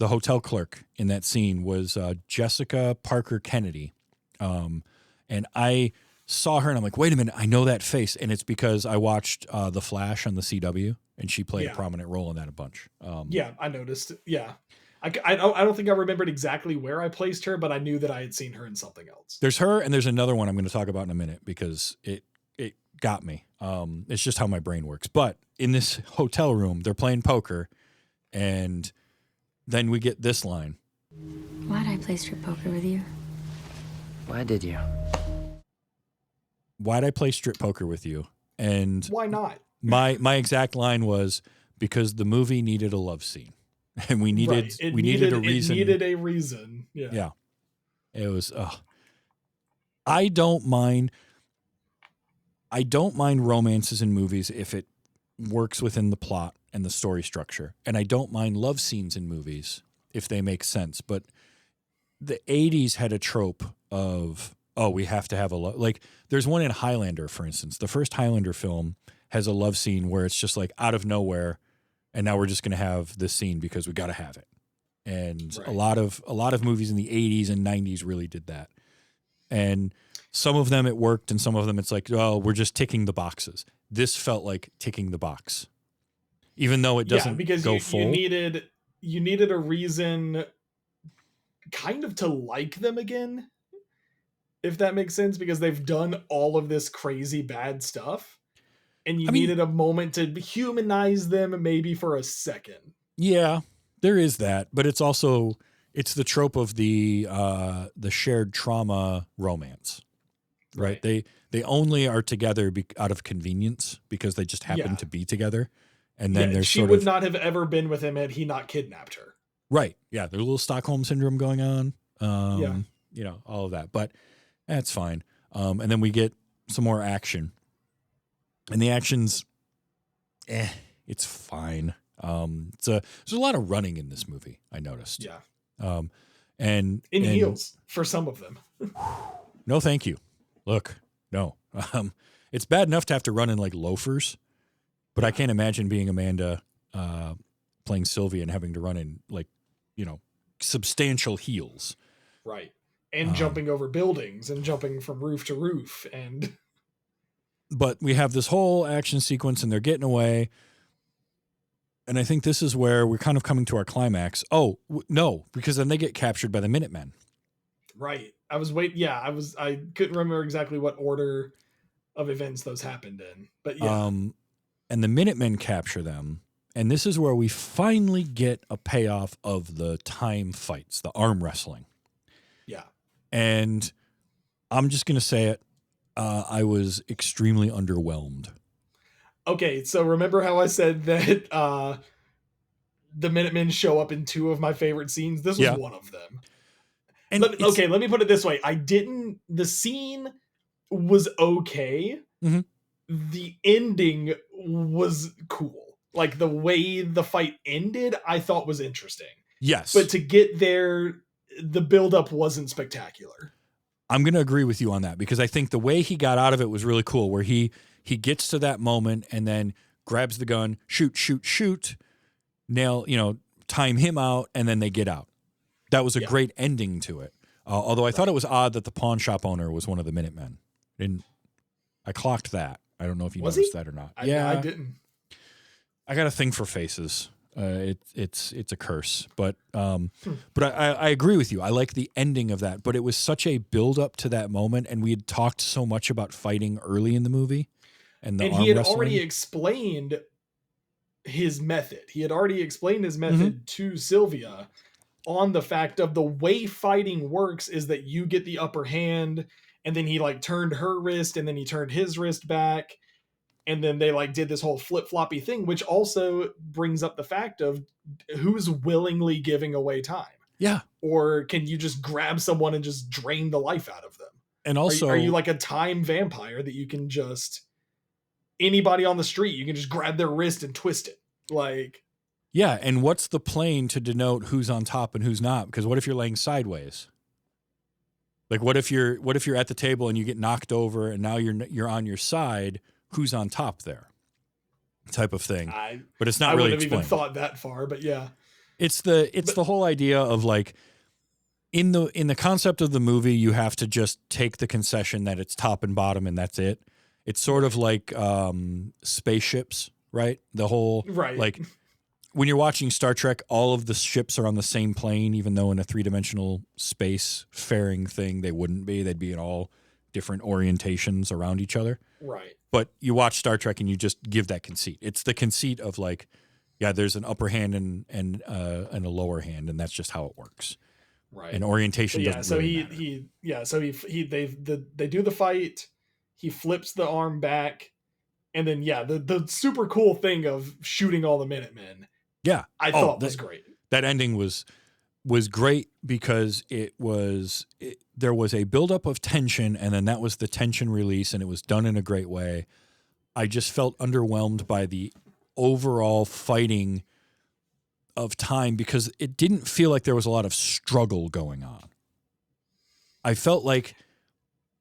hotel clerk in that scene was Jessica Parker Kennedy. And I saw her and I'm like, wait a minute, I know that face. And it's because I watched The Flash on the CW and she played a prominent role in that a bunch. Yeah, I noticed. Yeah. I don't think I remembered exactly where I placed her, but I knew that I had seen her in something else. There's her, and there's another one I'm going to talk about in a minute because it got me. It's just how my brain works. But in this hotel room, they're playing poker, and then we get this line. Why'd I play strip poker with you? Why did you? Why'd I play strip poker with you? And why not? My exact line was, because the movie needed a love scene. And we needed a reason. It needed a reason. Yeah. Yeah. It was I don't mind romances in movies if it works within the plot and the story structure. And I don't mind love scenes in movies if they make sense. But the 80s had a trope of, we have to have a love. Like, there's one in Highlander, for instance. The first Highlander film has a love scene where it's just like out of nowhere. And now we're just going to have this scene because we got to have it. And a lot of movies in the 80s and 90s really did that. And some of them it worked, and some of them it's like, oh, we're just ticking the boxes. This felt like ticking the box, even though it doesn't go full. You needed a reason, kind of, to like them again, if that makes sense, because they've done all of this crazy bad stuff. And you needed a moment to humanize them, maybe for a second. Yeah, there is that, but it's the trope of the shared trauma romance, right? They only are together out of convenience because they just happen to be together, and then there's she would not have ever been with him had he not kidnapped her. Right? Yeah, there's a little Stockholm syndrome going on. All of that, but that's fine. And then we get some more action. And the action's, it's fine. There's a lot of running in this movie, I noticed. Yeah. And heels for some of them. No, thank you. Look, no. It's bad enough to have to run in like loafers, but I can't imagine being Amanda playing Sylvia and having to run in like, substantial heels. Right. And jumping over buildings and jumping from roof to roof and... But we have this whole action sequence and they're getting away. And I think this is where we're kind of coming to our climax. Oh, no, because then they get captured by the Minutemen. Right. I couldn't remember exactly what order of events those happened in. But yeah. And the Minutemen capture them. And this is where we finally get a payoff of the time fights, the arm wrestling. Yeah. And I'm just going to say it. I was extremely underwhelmed Okay, so remember how I said that the Minutemen show up in two of my favorite scenes? This was one of them. And let me put it this way. The scene was okay. Mm-hmm. The ending was cool. Like the way the fight ended, I thought was interesting. Yes. But to get there, the buildup wasn't spectacular. I'm going to agree with you on that because I think the way he got out of it was really cool, where he gets to that moment and then grabs the gun, shoot, nail, time him out, and then they get out. That was a great ending to it. Although I thought it was odd that the pawn shop owner was one of the Minutemen. I clocked that. I don't know if you noticed that or not. I didn't. I got a thing for faces. It's a curse, but I agree with you. I like the ending of that, but it was such a build up to that moment, and we had talked so much about fighting early in the movie, and he had already explained his method. He had already explained his method to Sylvia on the fact of the way fighting works is that you get the upper hand, and then he like turned her wrist, and then he turned his wrist back. And then they like did this whole flip-floppy thing, which also brings up the fact of who's willingly giving away time. Yeah. Or can you just grab someone and just drain the life out of them? And also, are you like a time vampire that you can just, anybody on the street, you can just grab their wrist and twist it? Like, yeah. And what's the plane to denote who's on top and who's not? Because what if you're laying sideways? Like, what if you're at the table and you get knocked over and now you're on your side? Who's on top there, type of thing. But it's not really explained. I wouldn't have even thought that far, but yeah. It's the whole idea of like in the concept of the movie, you have to just take the concession that it's top and bottom and that's it. It's sort of like spaceships, right? The whole like when you're watching Star Trek, all of the ships are on the same plane, even though in a 3-dimensional space faring thing they wouldn't be. They'd be in all different orientations around each other. Right. But you watch Star Trek and you just give that conceit. It's the conceit of like, yeah, there's an upper hand and a lower hand, and that's just how it works. Right. And orientation doesn't really matter. So they do the fight. He flips the arm back, and then the super cool thing of shooting all the Minutemen. Yeah, I thought was great. That ending was great because there was a buildup of tension, and then that was the tension release, and it was done in a great way. I just felt underwhelmed by the overall fighting of time because it didn't feel like there was a lot of struggle going on. I felt like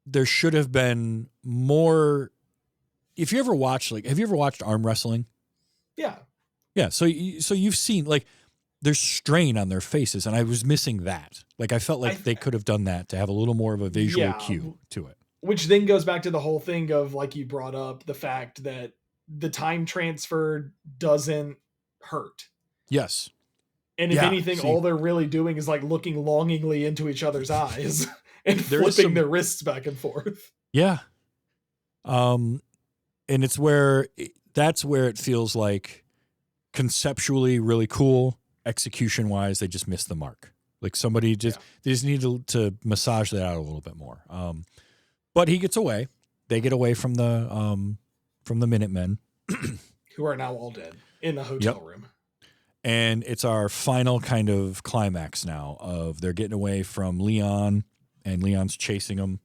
there should have been more. Have you ever watched arm wrestling? Yeah. Yeah. So you've seen like, there's strain on their faces, and I was missing that. Like, I felt like they could have done that to have a little more of a visual cue to it. Which then goes back to the whole thing of, like you brought up, the fact that the time transfer doesn't hurt. Yes. And if anything, all they're really doing is like looking longingly into each other's eyes and flipping their wrists back and forth. Yeah. And that's where it feels like conceptually really cool. Execution wise, they just missed the mark. Like they just need to massage that out a little bit more. But he gets away. They get away from the Minutemen, who are now all dead in the hotel room. And it's our final kind of climax now of they're getting away from Leon, and Leon's chasing them,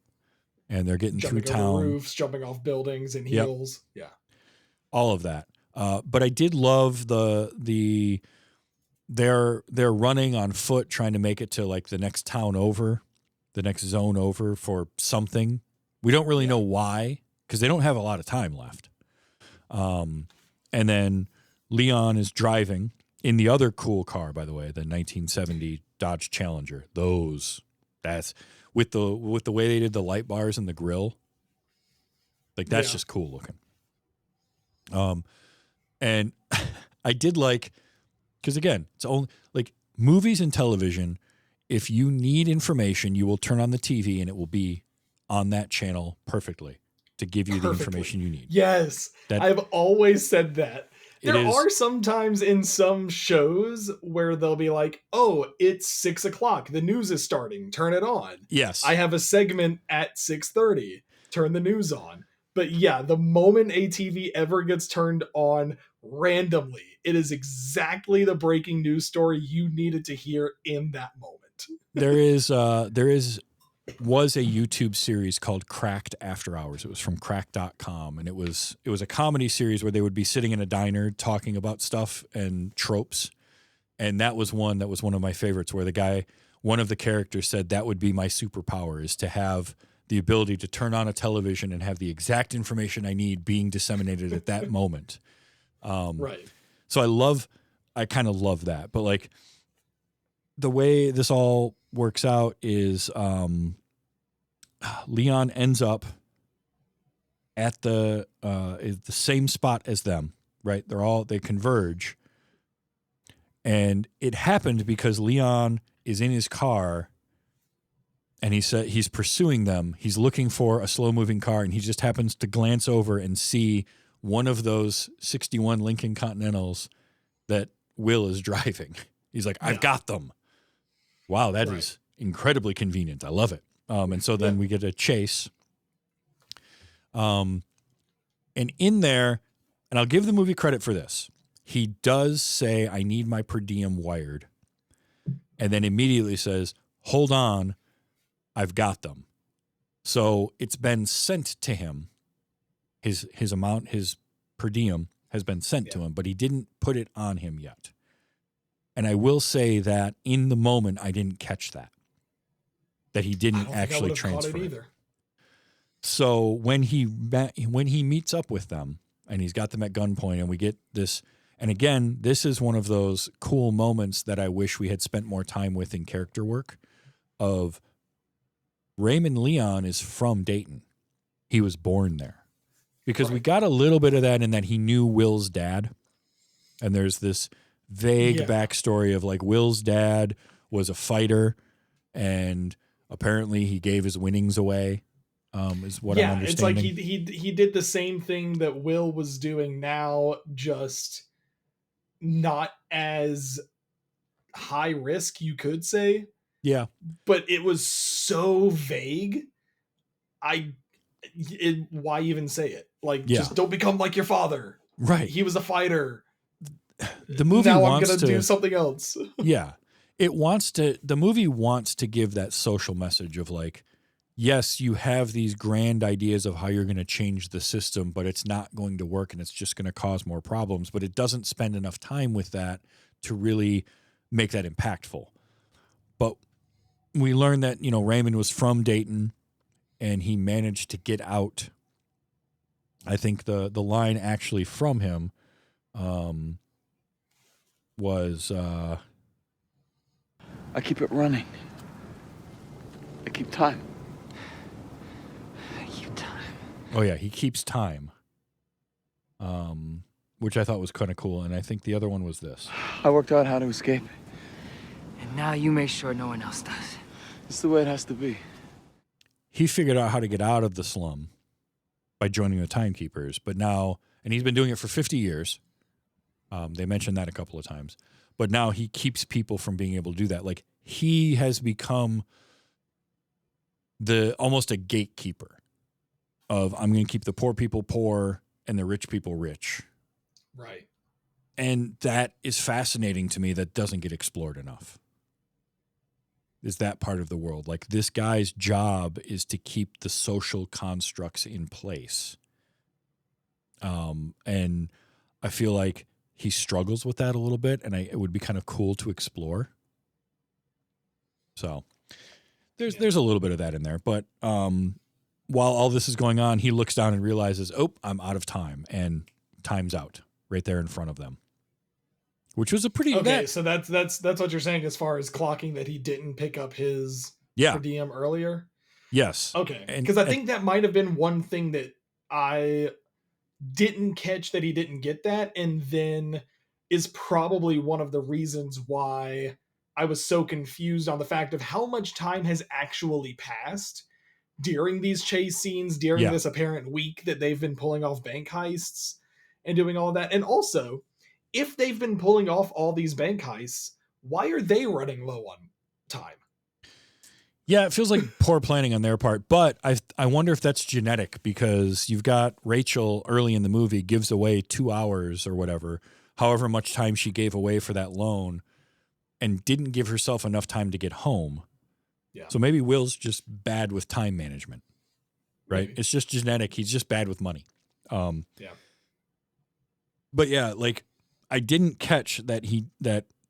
and they're getting through town, roofs, jumping off buildings and hills. Yeah, all of that. But I did love they're running on foot trying to make it to like the next town over, the next zone over for something. We don't really know why, because they don't have a lot of time left. And then Leon is driving in the other cool car, by the way, the 1970 Dodge Challenger. That's with the way they did the light bars and the grill. Like, that's just cool looking. And I did like, because again, it's only like movies and television. If you need information, you will turn on the TV and it will be on that channel perfectly to give you the information you need. Yes. I've always said that. There are sometimes in some shows where they'll be like, oh, it's 6:00. The news is starting. Turn it on. Yes. I have a segment at 6:30. Turn the news on. But yeah, the moment a TV ever gets turned on randomly, it is exactly the breaking news story you needed to hear in that moment. Was a YouTube series called Cracked After Hours. It was from crack.com, and it was a comedy series where they would be sitting in a diner talking about stuff and tropes. And that was one of my favorites, where one of the characters said that would be my superpower, is to have the ability to turn on a television and have the exact information I need being disseminated at that moment. Right. So I kind of love that. But like the way this all works out is Leon ends up at the same spot as them, right? They converge. And it happened because Leon is in his car and he's pursuing them. He's looking for a slow moving car, and he just happens to glance over and see one of those 61 Lincoln Continentals that Will is driving. He's like, I've got them. Wow, that is incredibly convenient. I love it. And so then we get a chase. And in there, and I'll give the movie credit for this, he does say, I need my per diem wired. And then immediately says, hold on, I've got them. So it's been sent to him. His amount, his per diem has been sent to him, but he didn't put it on him yet. And I will say that in the moment, I didn't catch that he didn't actually transfer it either. So when he meets up with them and he's got them at gunpoint, and we get this, and again, this is one of those cool moments that I wish we had spent more time with in character work, of Raymond Leon is from Dayton. He was born there. Because we got a little bit of that in that he knew Will's dad. And there's this vague backstory of like Will's dad was a fighter, and apparently he gave his winnings away, is what I'm understanding. It's like he did the same thing that Will was doing now, just not as high risk, you could say. Yeah. But it was so vague. Why even say it? Like, just don't become like your father. Right. He was a fighter. The movie now wants I'm going to do something else. Yeah. The movie wants to give that social message of like, yes, you have these grand ideas of how you're going to change the system, but it's not going to work and it's just going to cause more problems. But it doesn't spend enough time with that to really make that impactful. But we learned that, Raymond was from Dayton and he managed to get out. I think the line actually from him was... I keep it running. I keep time. Oh, yeah, he keeps time, which I thought was kind of cool. And I think the other one was this. I worked out how to escape. And now you make sure no one else does. It's the way it has to be. He figured out how to get out of the slum by joining the timekeepers. But now, and he's been doing it for 50 years. They mentioned that a couple of times. But now he keeps people from being able to do that. Like, he has become almost a gatekeeper of, I'm going to keep the poor people poor and the rich people rich. Right. And that is fascinating to me. That doesn't get explored enough. Is that part of the world? Like, this guy's job is to keep the social constructs in place. And I feel like he struggles with that a little bit, and it would be kind of cool to explore. So there's a little bit of that in there. But while all this is going on, he looks down and realizes, oh, I'm out of time, and time's out right there in front of them. Which was a pretty... So that's what you're saying as far as clocking that he didn't pick up his per diem earlier? Yes. Okay. Because I think that might have been one thing that I didn't catch, that he didn't get that, and then is probably one of the reasons why I was so confused on the fact of how much time has actually passed during these chase scenes, during this apparent week that they've been pulling off bank heists and doing all that. And also, if they've been pulling off all these bank heists, why are they running low on time? Yeah, it feels like poor planning on their part, but I wonder if that's genetic because you've got Rachel early in the movie gives away 2 hours or whatever, however much time she gave away for that loan, and didn't give herself enough time to get home. Yeah. So maybe Will's just bad with time management, right? Maybe. It's just genetic. He's just bad with money. Yeah. But yeah, like I didn't catch that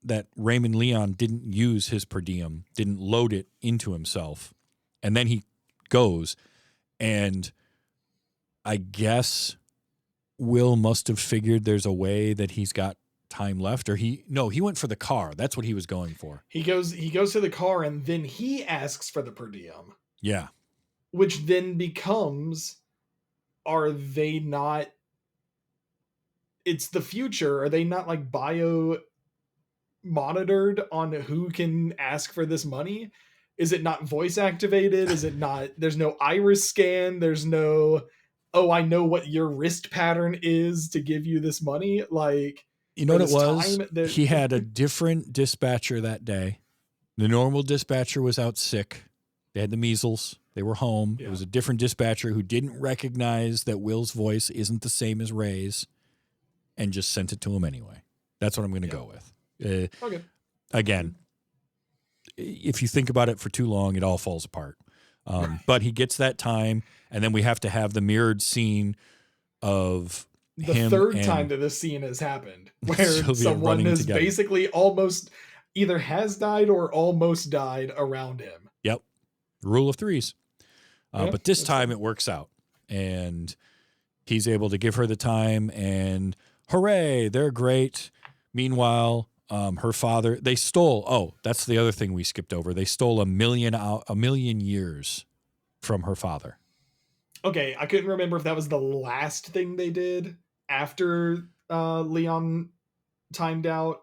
that Raymond Leon didn't use his per diem, didn't load it into himself. And then he goes, and I guess Will must have figured there's a way that he's got time left, or he went for the car. That's what he was going for. He goes to the car, and then he asks for the per diem. Yeah. Which then becomes, are they not, it's the future, are they not like bio monitored on who can ask for this money? Is it not voice activated? Is it not, there's no iris scan, there's no, oh, I know what your wrist pattern is to give you this money? Like, you know what it was? time, He had a different dispatcher that day. The normal dispatcher was out sick. They had the measles. They were home. Yeah. It was a different dispatcher who didn't recognize that Will's voice isn't the same as Ray's and just sent it to him anyway. That's what I'm going to go with. Okay. Again, if you think about it for too long, it all falls apart. But he gets that time, and then we have to have the mirrored scene of the him third time that this scene has happened, where Sylvia someone running has together. basically almost either has died or almost died around him. Yep. Rule of threes. Yeah, but this that's time fine. it works out, and he's able to give her the time, and hooray, they're great. Meanwhile, her father, they stole, that's the other thing we skipped over. They stole a million years from her father. Okay, I couldn't remember if that was the last thing they did after Leon timed out,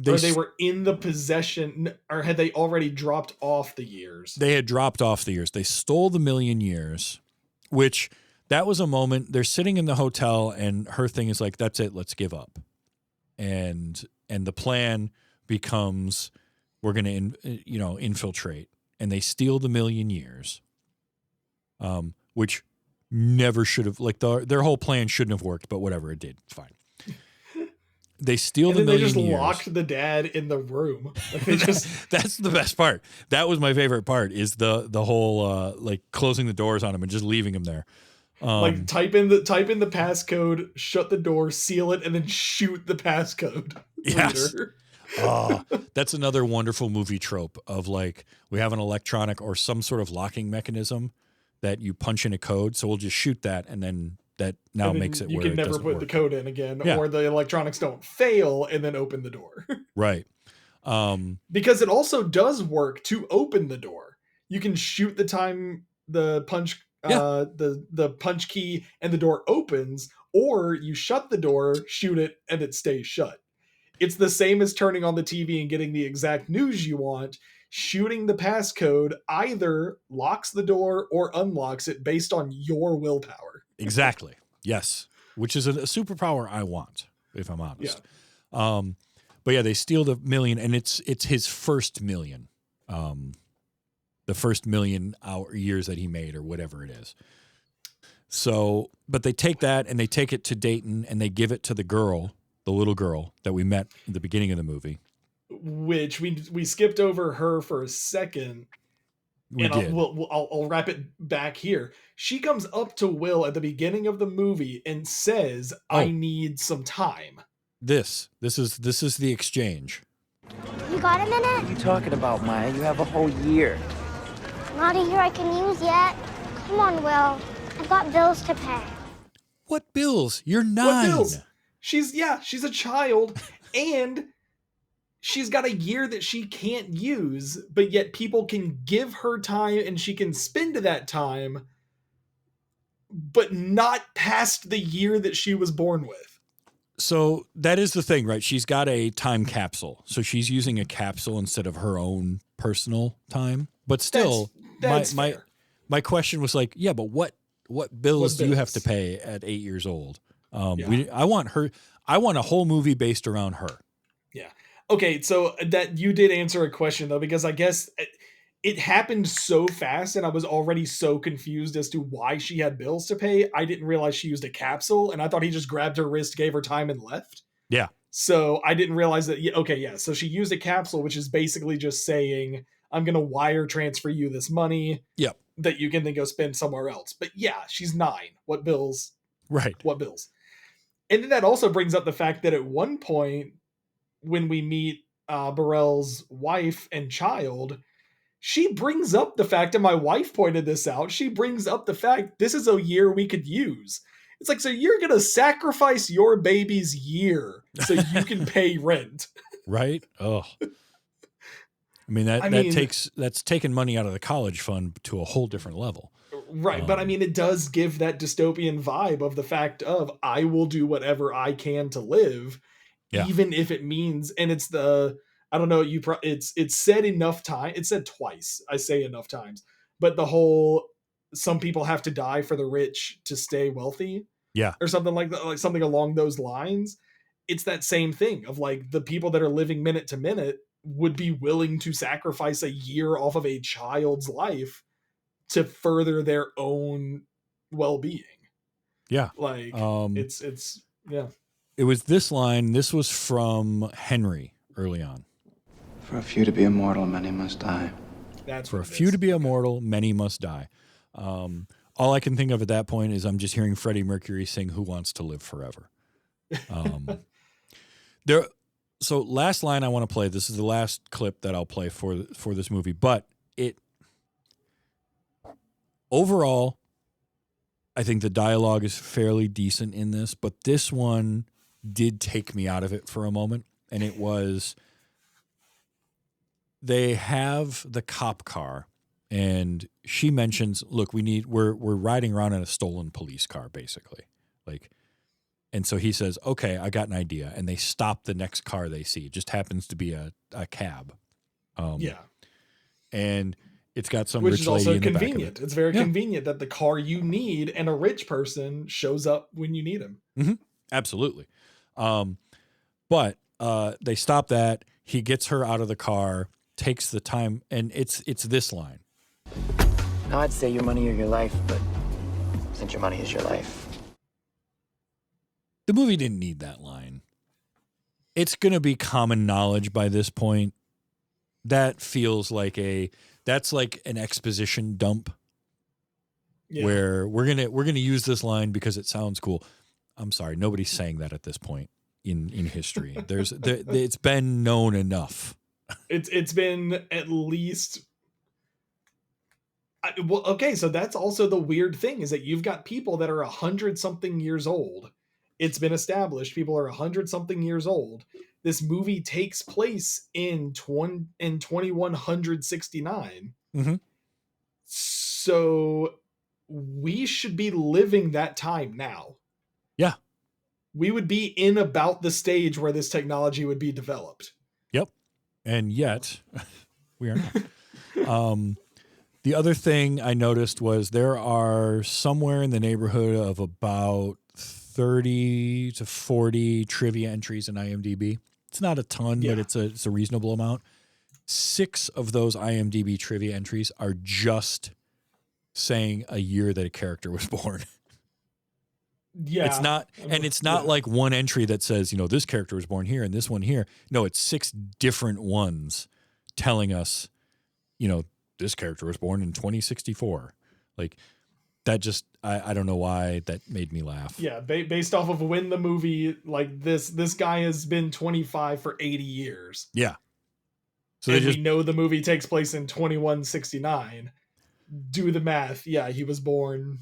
or they were in the possession, or had they already dropped off the years? They had dropped off the years. They stole the million years, which that was a moment. They're sitting in the hotel, and her thing is like, that's it, let's give up. And the plan becomes, we're going to infiltrate, and they steal the million years, which never should have, like their whole plan shouldn't have worked, but whatever, it did. It's fine. They steal the million years. They just locked the dad in the room. Like they just that's the best part. That was my favorite part, is the whole like closing the doors on him and just leaving him there. Like type in the passcode, shut the door, seal it, and then shoot the passcode. Yes. Later. That's another wonderful movie trope of like, we have an electronic or some sort of locking mechanism that you punch in a code, so we'll just shoot that, and then that now makes it you where can it never doesn't put work. the code in again, Yeah. or the electronics don't fail and then open the door. Right. Because it also does work to open the door. You can shoot the punch the punch key, and the door opens, or you shut the door, shoot it, and it stays shut. It's the same as turning on the TV and getting the exact news you want. Shooting the passcode either locks the door or unlocks it based on your willpower. Exactly. Yes. Which is a superpower I want, if I'm honest. Yeah. But yeah, they steal the million, and it's his first million. The first million years that he made, or whatever it is. So, but they take that and they take it to Dayton, and they give it to the girl, the little girl that we met in the beginning of the movie. Which we skipped over her for a second. I'll wrap it back here. She comes up to Will at the beginning of the movie and says, I need some time. This is the exchange. You got a minute? What are you talking about, Maya? You have a whole year. Not a year I can use yet. Come on, Will. I've got bills to pay. What bills? You're 9. What bills? She's a child, and she's got a year that she can't use, but yet people can give her time and she can spend that time, but not past the year that she was born with. So that is the thing, right? She's got a time capsule. So she's using a capsule instead of her own personal time. But still, that's fair. My question was like, yeah, but what bills do you have to pay at 8 years old? I want a whole movie based around her. Yeah. Okay, so that you did answer a question though, because I guess it happened so fast and I was already so confused as to why she had bills to pay. I didn't realize she used a capsule, and I thought he just grabbed her wrist, gave her time, and left. Yeah. So I didn't realize that. Okay, yeah. So she used a capsule, which is basically just saying, I'm going to wire transfer you this money Yep. that you can then go spend somewhere else. But yeah, she's 9. What bills? Right. What bills? And then that also brings up the fact that at one point, when we meet Burrell's wife and child, she brings up the fact, and my wife pointed this out, she brings up the fact this is a year we could use. It's like, so you're going to sacrifice your baby's year so you can pay rent. Right? Oh. I mean, that's taking money out of the college fund to a whole different level. Right. But I mean, it does give that dystopian vibe of the fact of, I will do whatever I can to live, even if it means, and it's the, I don't know, it's said enough time. It's said twice. I say enough times, but the whole, some people have to die for the rich to stay wealthy. Yeah. Or something like that, like something along those lines. It's that same thing of like the people that are living minute to minute would be willing to sacrifice a year off of a child's life to further their own well-being. Yeah. Like it's yeah. It was this line. This was from Henry early on. For a few to be immortal, many must die. That's for a few to be immortal, many must die. All I can think of at that point is I'm just hearing Freddie Mercury sing "Who Wants to Live Forever." So last line I want to play. This is the last clip that I'll play for this movie. But overall, I think the dialogue is fairly decent in this. But this one did take me out of it for a moment, and it was they have the cop car. And she mentions, look, we're riding around in a stolen police car, basically. Like, and so he says, okay, I got an idea. And they stop the next car they see. It just happens to be a cab. Yeah. And it's got some Which rich is lady also in the convenient. back of it. It's very convenient that the car you need and a rich person shows up when you need him. Mm-hmm. Absolutely. But they stop that. He gets her out of the car, takes the time, and it's this line. Now I'd say your money or your life, but since your money is your life. The movie didn't need that line. It's going to be common knowledge by this point. That feels like that's like an exposition dump where we're going to use this line because it sounds cool. I'm sorry, nobody's saying that at this point in history. It's been known enough. It's been at least. Well, okay, so that's also the weird thing is that you've got people that are 100-something years old. It's been established people are 100-something years old. This movie takes place in 2169. Mm-hmm. So we should be living that time now. Yeah. We would be in about the stage where this technology would be developed. Yep. And yet we are not. The other thing I noticed was there are somewhere in the neighborhood of about 30 to 40 trivia entries in IMDb. It's not a ton, but it's a reasonable amount. 6 of those IMDb trivia entries are just saying a year that a character was born. Yeah. It's not like one entry that says, this character was born here and this one here. No, it's 6 different ones telling us, this character was born in 2064. Like that just, I don't know why that made me laugh. Yeah. Based off of when the movie, like this guy has been 25 for 80 years. Yeah. So we know the movie takes place in 2169. Do the math. Yeah. He was born,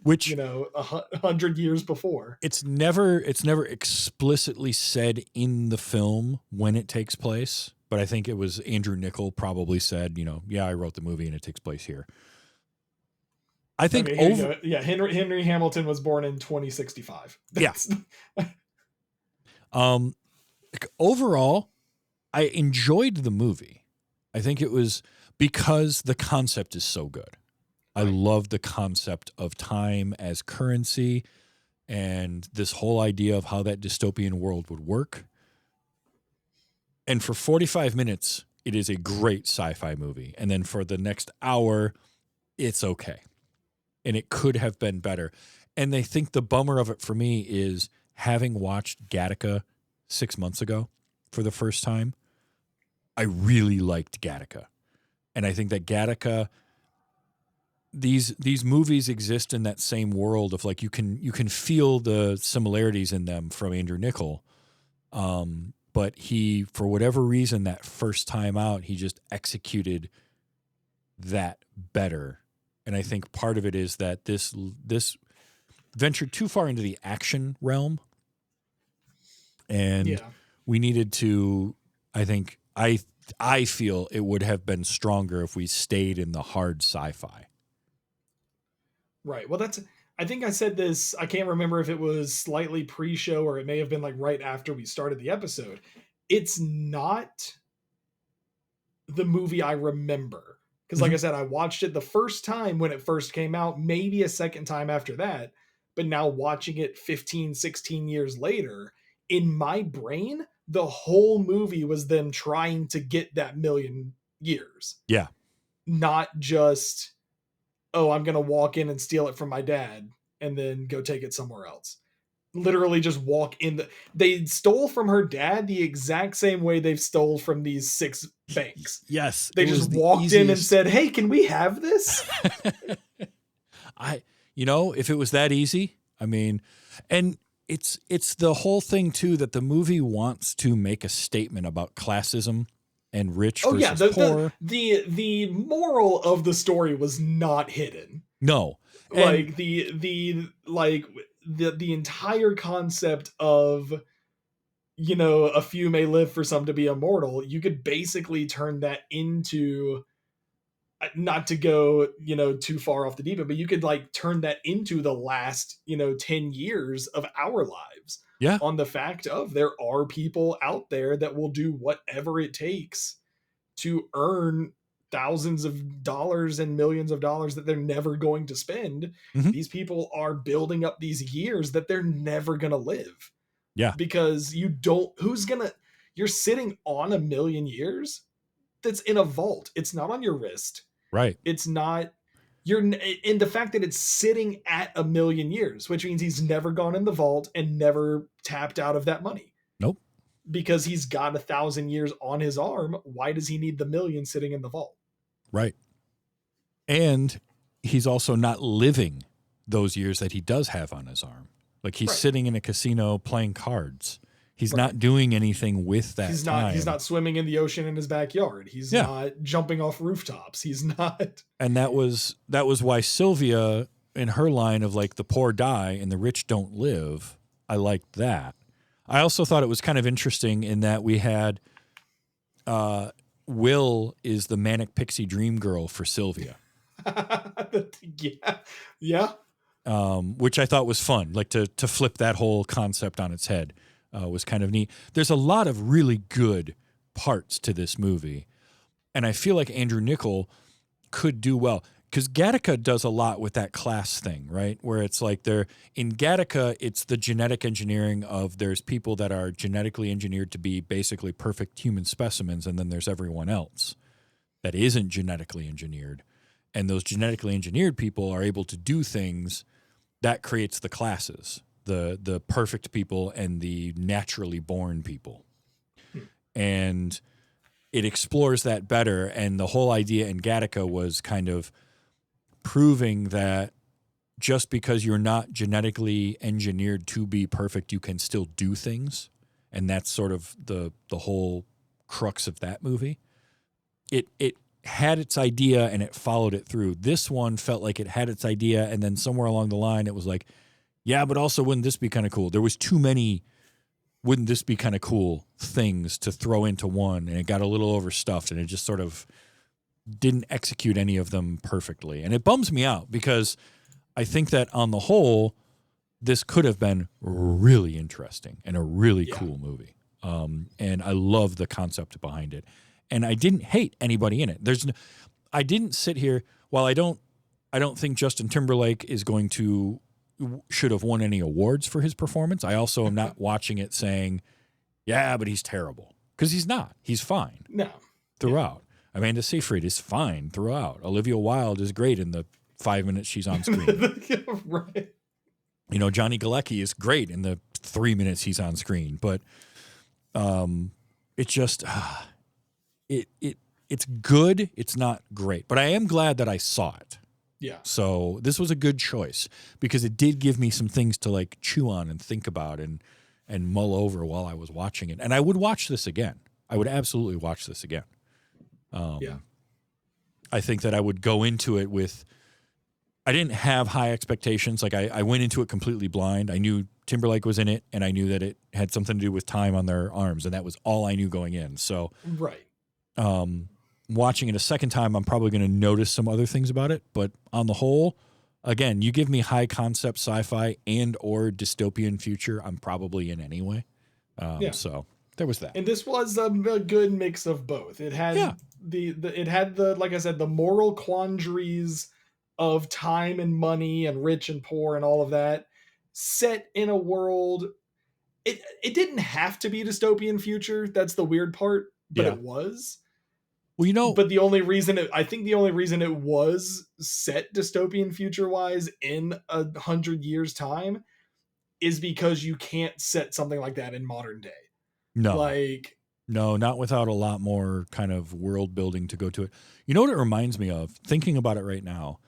100 years before. It's never explicitly said in the film when it takes place. But I think it was Andrew Niccol probably said, I wrote the movie and it takes place here. I think Henry Hamilton was born in 2065. Yeah. Overall, I enjoyed the movie. I think it was because the concept is so good. I love the concept of time as currency and this whole idea of how that dystopian world would work. And for 45 minutes, it is a great sci-fi movie. And then for the next hour, it's okay. And it could have been better. And I think the bummer of it for me is having watched Gattaca 6 months ago for the first time, I really liked Gattaca. And I think that Gattaca, these movies exist in that same world of like you can feel the similarities in them from Andrew Niccol. But he, for whatever reason, that first time out, he just executed that better. And I think part of it is that this ventured too far into the action realm. And we needed to, I feel it would have been stronger if we stayed in the hard sci-fi. Right. Well, I think I said this, I can't remember if it was slightly pre-show or it may have been like right after we started the episode. It's not the movie I remember. Because like I said, I watched it the first time when it first came out, maybe a second time after that. But now watching it 15, 16 years later, in my brain, the whole movie was them trying to get that million years. Yeah. Not just, oh, I'm going to walk in and steal it from my dad and then go take it somewhere else. Literally just walk in. They stole from her dad the exact same way they've stole from these 6 banks. Yes. They just walked in and said, hey, can we have this? If it was that easy, I mean, and it's the whole thing too, that the movie wants to make a statement about classism and rich versus poor. The moral of the story was not hidden. No. Like the entire concept of, a few may live for some to be immortal, you could basically turn that into, not to go, too far off the deep end, but you could like turn that into the last, 10 years of our lives. Yeah. On the fact of there are people out there that will do whatever it takes to earn thousands of dollars and millions of dollars that they're never going to spend. Mm-hmm. These people are building up these years that they're never going to live. Yeah. Because you're sitting on 1 million years that's in a vault. It's not on your wrist. Right. It's not, and the fact that it's sitting at 1 million years, which means he's never gone in the vault and never tapped out of that money. Nope. Because he's got 1,000 years on his arm. Why does he need the million sitting in the vault? Right. And he's also not living those years that he does have on his arm. Like he's sitting in a casino playing cards. He's not doing anything with that time. He's not swimming in the ocean in his backyard. He's not jumping off rooftops. He's not. And that was why Sylvia, in her line of like the poor die and the rich don't live, I liked that. I also thought it was kind of interesting in that we had Will is the manic pixie dream girl for Sylvia. Yeah. Which I thought was fun, like to flip that whole concept on its head. Was kind of neat. There's a lot of really good parts to this movie, and I feel like Andrew Niccol could do well because Gattaca does a lot with that class thing, right? Where it's like in Gattaca, it's the genetic engineering of there's people that are genetically engineered to be basically perfect human specimens, and then there's everyone else that isn't genetically engineered, and those genetically engineered people are able to do things that creates the classes. The perfect people and the naturally born people. And it explores that better. And the whole idea in Gattaca was kind of proving that just because you're not genetically engineered to be perfect, you can still do things. And that's sort of the whole crux of that movie. It had its idea and it followed it through. This one felt like it had its idea, and then somewhere along the line it was like, yeah, but also wouldn't this be kind of cool? There was too many wouldn't this be kind of cool things to throw into one, and it got a little overstuffed, and it just sort of didn't execute any of them perfectly. And it bums me out because I think that on the whole, this could have been really interesting and a really cool movie. And I love the concept behind it. And I didn't hate anybody in it. I didn't sit here, while I don't think Justin Timberlake should have won any awards for his performance. I also am not watching it saying, yeah, but he's terrible. Because he's not. He's fine. No. throughout. Amanda Seyfried is fine throughout. Olivia Wilde is great in the 5 minutes she's on screen. Right. You know, Johnny Galecki is great in the 3 minutes he's on screen, but it just it's good. It's not great, but I am glad that I saw it. Yeah. So this was a good choice because it did give me some things to like chew on and think about and mull over while I was watching it. And I would watch this again. I would absolutely watch this again. I think that I would go into it with, I didn't have high expectations. Like I went into it completely blind. I knew Timberlake was in it and I knew that it had something to do with time on their arms. And that was all I knew going in. So, right. Watching it a second time, I'm probably going to notice some other things about it. But on the whole, again, you give me high concept sci-fi and or dystopian future, I'm probably in anyway. So there was that. And this was a good mix of both. It had it had the, like I said, the moral quandaries of time and money and rich and poor and all of that set in a world. It didn't have to be dystopian future. That's the weird part, but it was. Well, you know, but I think the only reason it was set dystopian future wise in 100 years time is because you can't set something like that in modern day. No, not without a lot more kind of world building to go to it. You know what it reminds me of? Thinking about it right now,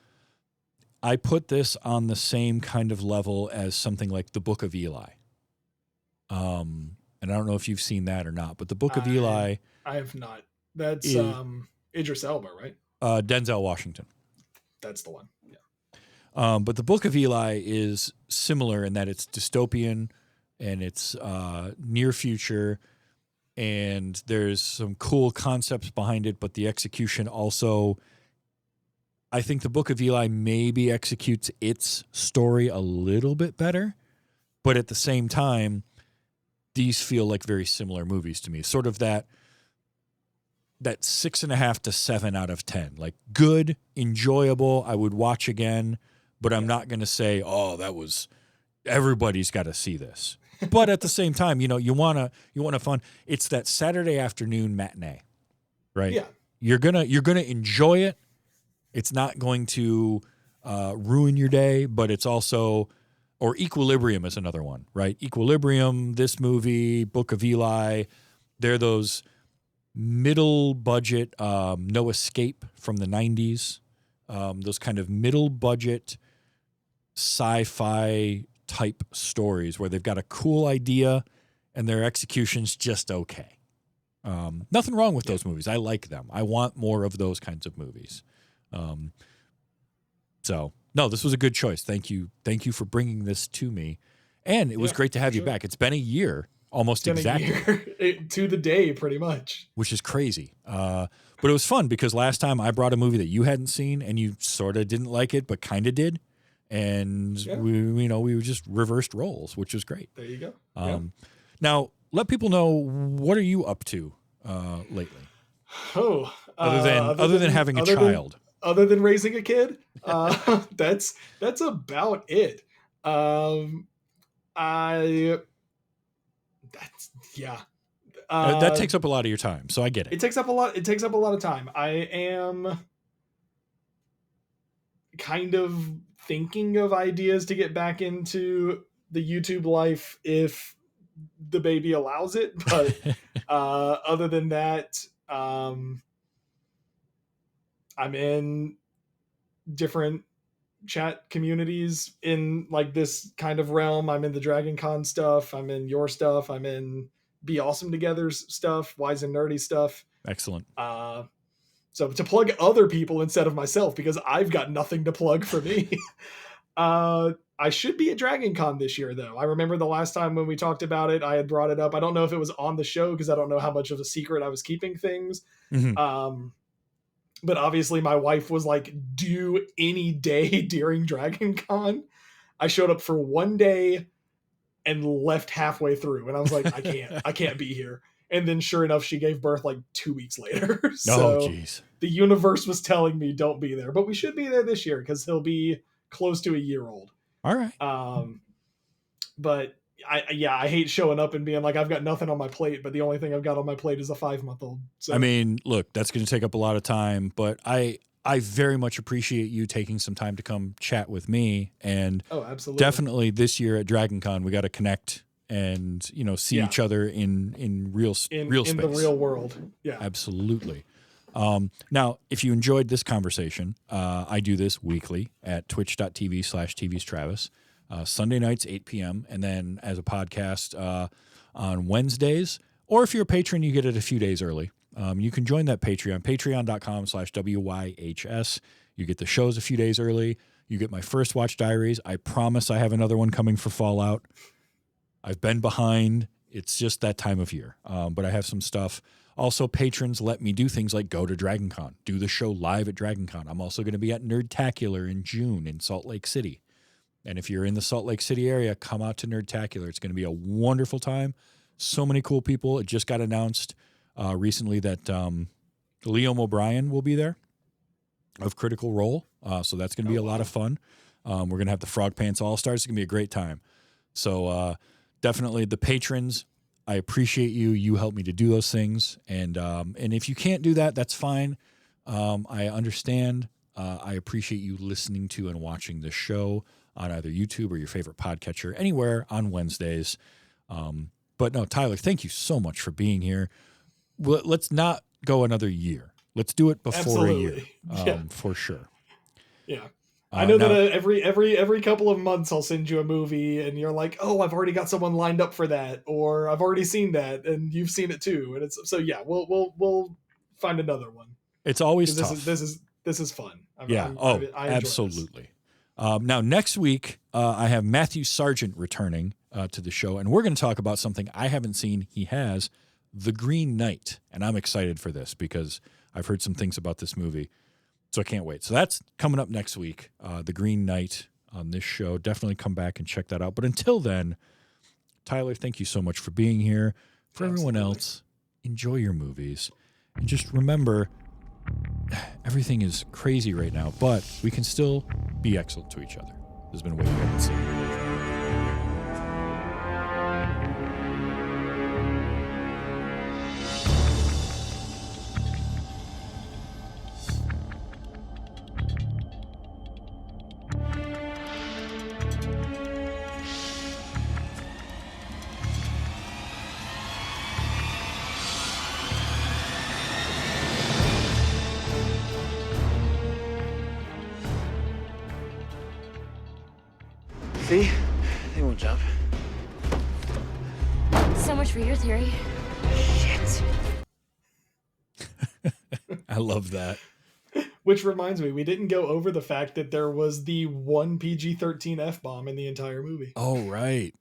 I put this on the same kind of level as something like the Book of Eli. And I don't know if you've seen that or not, but the Book of Eli. I have not. That's Idris Elba, right? Denzel Washington. That's the one. Yeah. But the Book of Eli is similar in that it's dystopian and it's near future, and there's some cool concepts behind it, but the execution also, I think the Book of Eli maybe executes its story a little bit better, but at the same time, these feel like very similar movies to me. Sort of that 6.5 to 7 out of 10. Like good, enjoyable. I would watch again, but I'm not going to say, oh, that was, everybody's got to see this. But at the same time, you know, you want to fun. It's that Saturday afternoon matinee, right? Yeah. You're gonna enjoy it. It's not going to ruin your day, but it's also, or Equilibrium is another one, right? Equilibrium, this movie, Book of Eli, they're those middle budget, No Escape from the 90s, those kind of middle budget sci-fi type stories where they've got a cool idea and their execution's just okay. Nothing wrong with those movies. I like them. I want more of those kinds of movies. So no, this was a good choice. Thank you. Thank you for bringing this to me. And it was great to have you back. It's been a year. Almost exactly. To the day, pretty much. Which is crazy. But it was fun because last time I brought a movie that you hadn't seen and you sort of didn't like it, but kind of did. And we just reversed roles, which was great. There you go. Now, let people know, what are you up to lately? Oh, other than having a child. Other than raising a kid, that's about it. That takes up a lot of your time, so I get it. It takes up a lot of time. I am kind of thinking of ideas to get back into the YouTube life if the baby allows it, but other than that, I'm in different chat communities in like this kind of realm. I'm in the DragonCon stuff. I'm in your stuff. I'm in Be Awesome Together's stuff, Wise and Nerdy stuff. Excellent. So to plug other people instead of myself, because I've got nothing to plug for me. I should be at DragonCon this year, though. I remember the last time when we talked about it, I had brought it up. I don't know if it was on the show because I don't know how much of a secret I was keeping things. Mm-hmm. But obviously my wife was like, due any day during DragonCon. I showed up for one day and left halfway through. And I was like, I can't be here. And then sure enough, she gave birth like 2 weeks later. So the universe was telling me don't be there, but we should be there this year because he'll be close to a year old. All right. But I hate showing up and being like, I've got nothing on my plate, but the only thing I've got on my plate is a 5-month-old. So I mean, look, that's going to take up a lot of time, but I very much appreciate you taking some time to come chat with me. And oh, absolutely, definitely this year at DragonCon, we got to connect and, you know, see each other in real space. In the real world. Yeah, absolutely. Now, if you enjoyed this conversation, I do this weekly at twitch.tv/TVsTravis, Sunday nights, 8 p.m. And then as a podcast, on Wednesdays, or if you're a patron, you get it a few days early. You can join that Patreon, patreon.com/WYHS. You get the shows a few days early. You get my first watch diaries. I promise I have another one coming for Fallout. I've been behind. It's just that time of year. But I have some stuff. Also, patrons let me do things like go to DragonCon, do the show live at DragonCon. I'm also going to be at Nerdtacular in June in Salt Lake City. And if you're in the Salt Lake City area, come out to Nerdtacular. It's going to be a wonderful time. So many cool people. It just got announced recently that Liam O'Brien will be there of Critical Role. So that's going to be a lot of fun. We're going to have the Frog Pants All-Stars. It's going to be a great time. So definitely the patrons, I appreciate you. You help me to do those things. And if you can't do that, that's fine. I understand. I appreciate you listening to and watching the show on either YouTube or your favorite podcatcher, anywhere on Wednesdays. But no, Tyler, thank you so much for being here. Let's not go another year. Let's do it before a year, for sure. Yeah. I know that every couple of months I'll send you a movie and you're like, oh, I've already got someone lined up for that, or I've already seen that and you've seen it too. And it's so yeah, we'll find another one. It's always tough. This is fun. I absolutely. Now next week I have Matthew Sargent returning to the show, and we're going to talk about something I haven't seen. He has, The Green Knight, and I'm excited for this because I've heard some things about this movie. So I can't wait. So that's coming up next week, The Green Knight on this show. Definitely come back and check that out. But until then, Tyler, thank you so much for being here. For everyone else, enjoy your movies. And just remember, everything is crazy right now, but we can still be excellent to each other. This has been What You Haven't Seen. See? They won't jump. So much for your theory. Shit. I love that. Which reminds me, we didn't go over the fact that there was the one PG-13 F-bomb in the entire movie. Oh, right.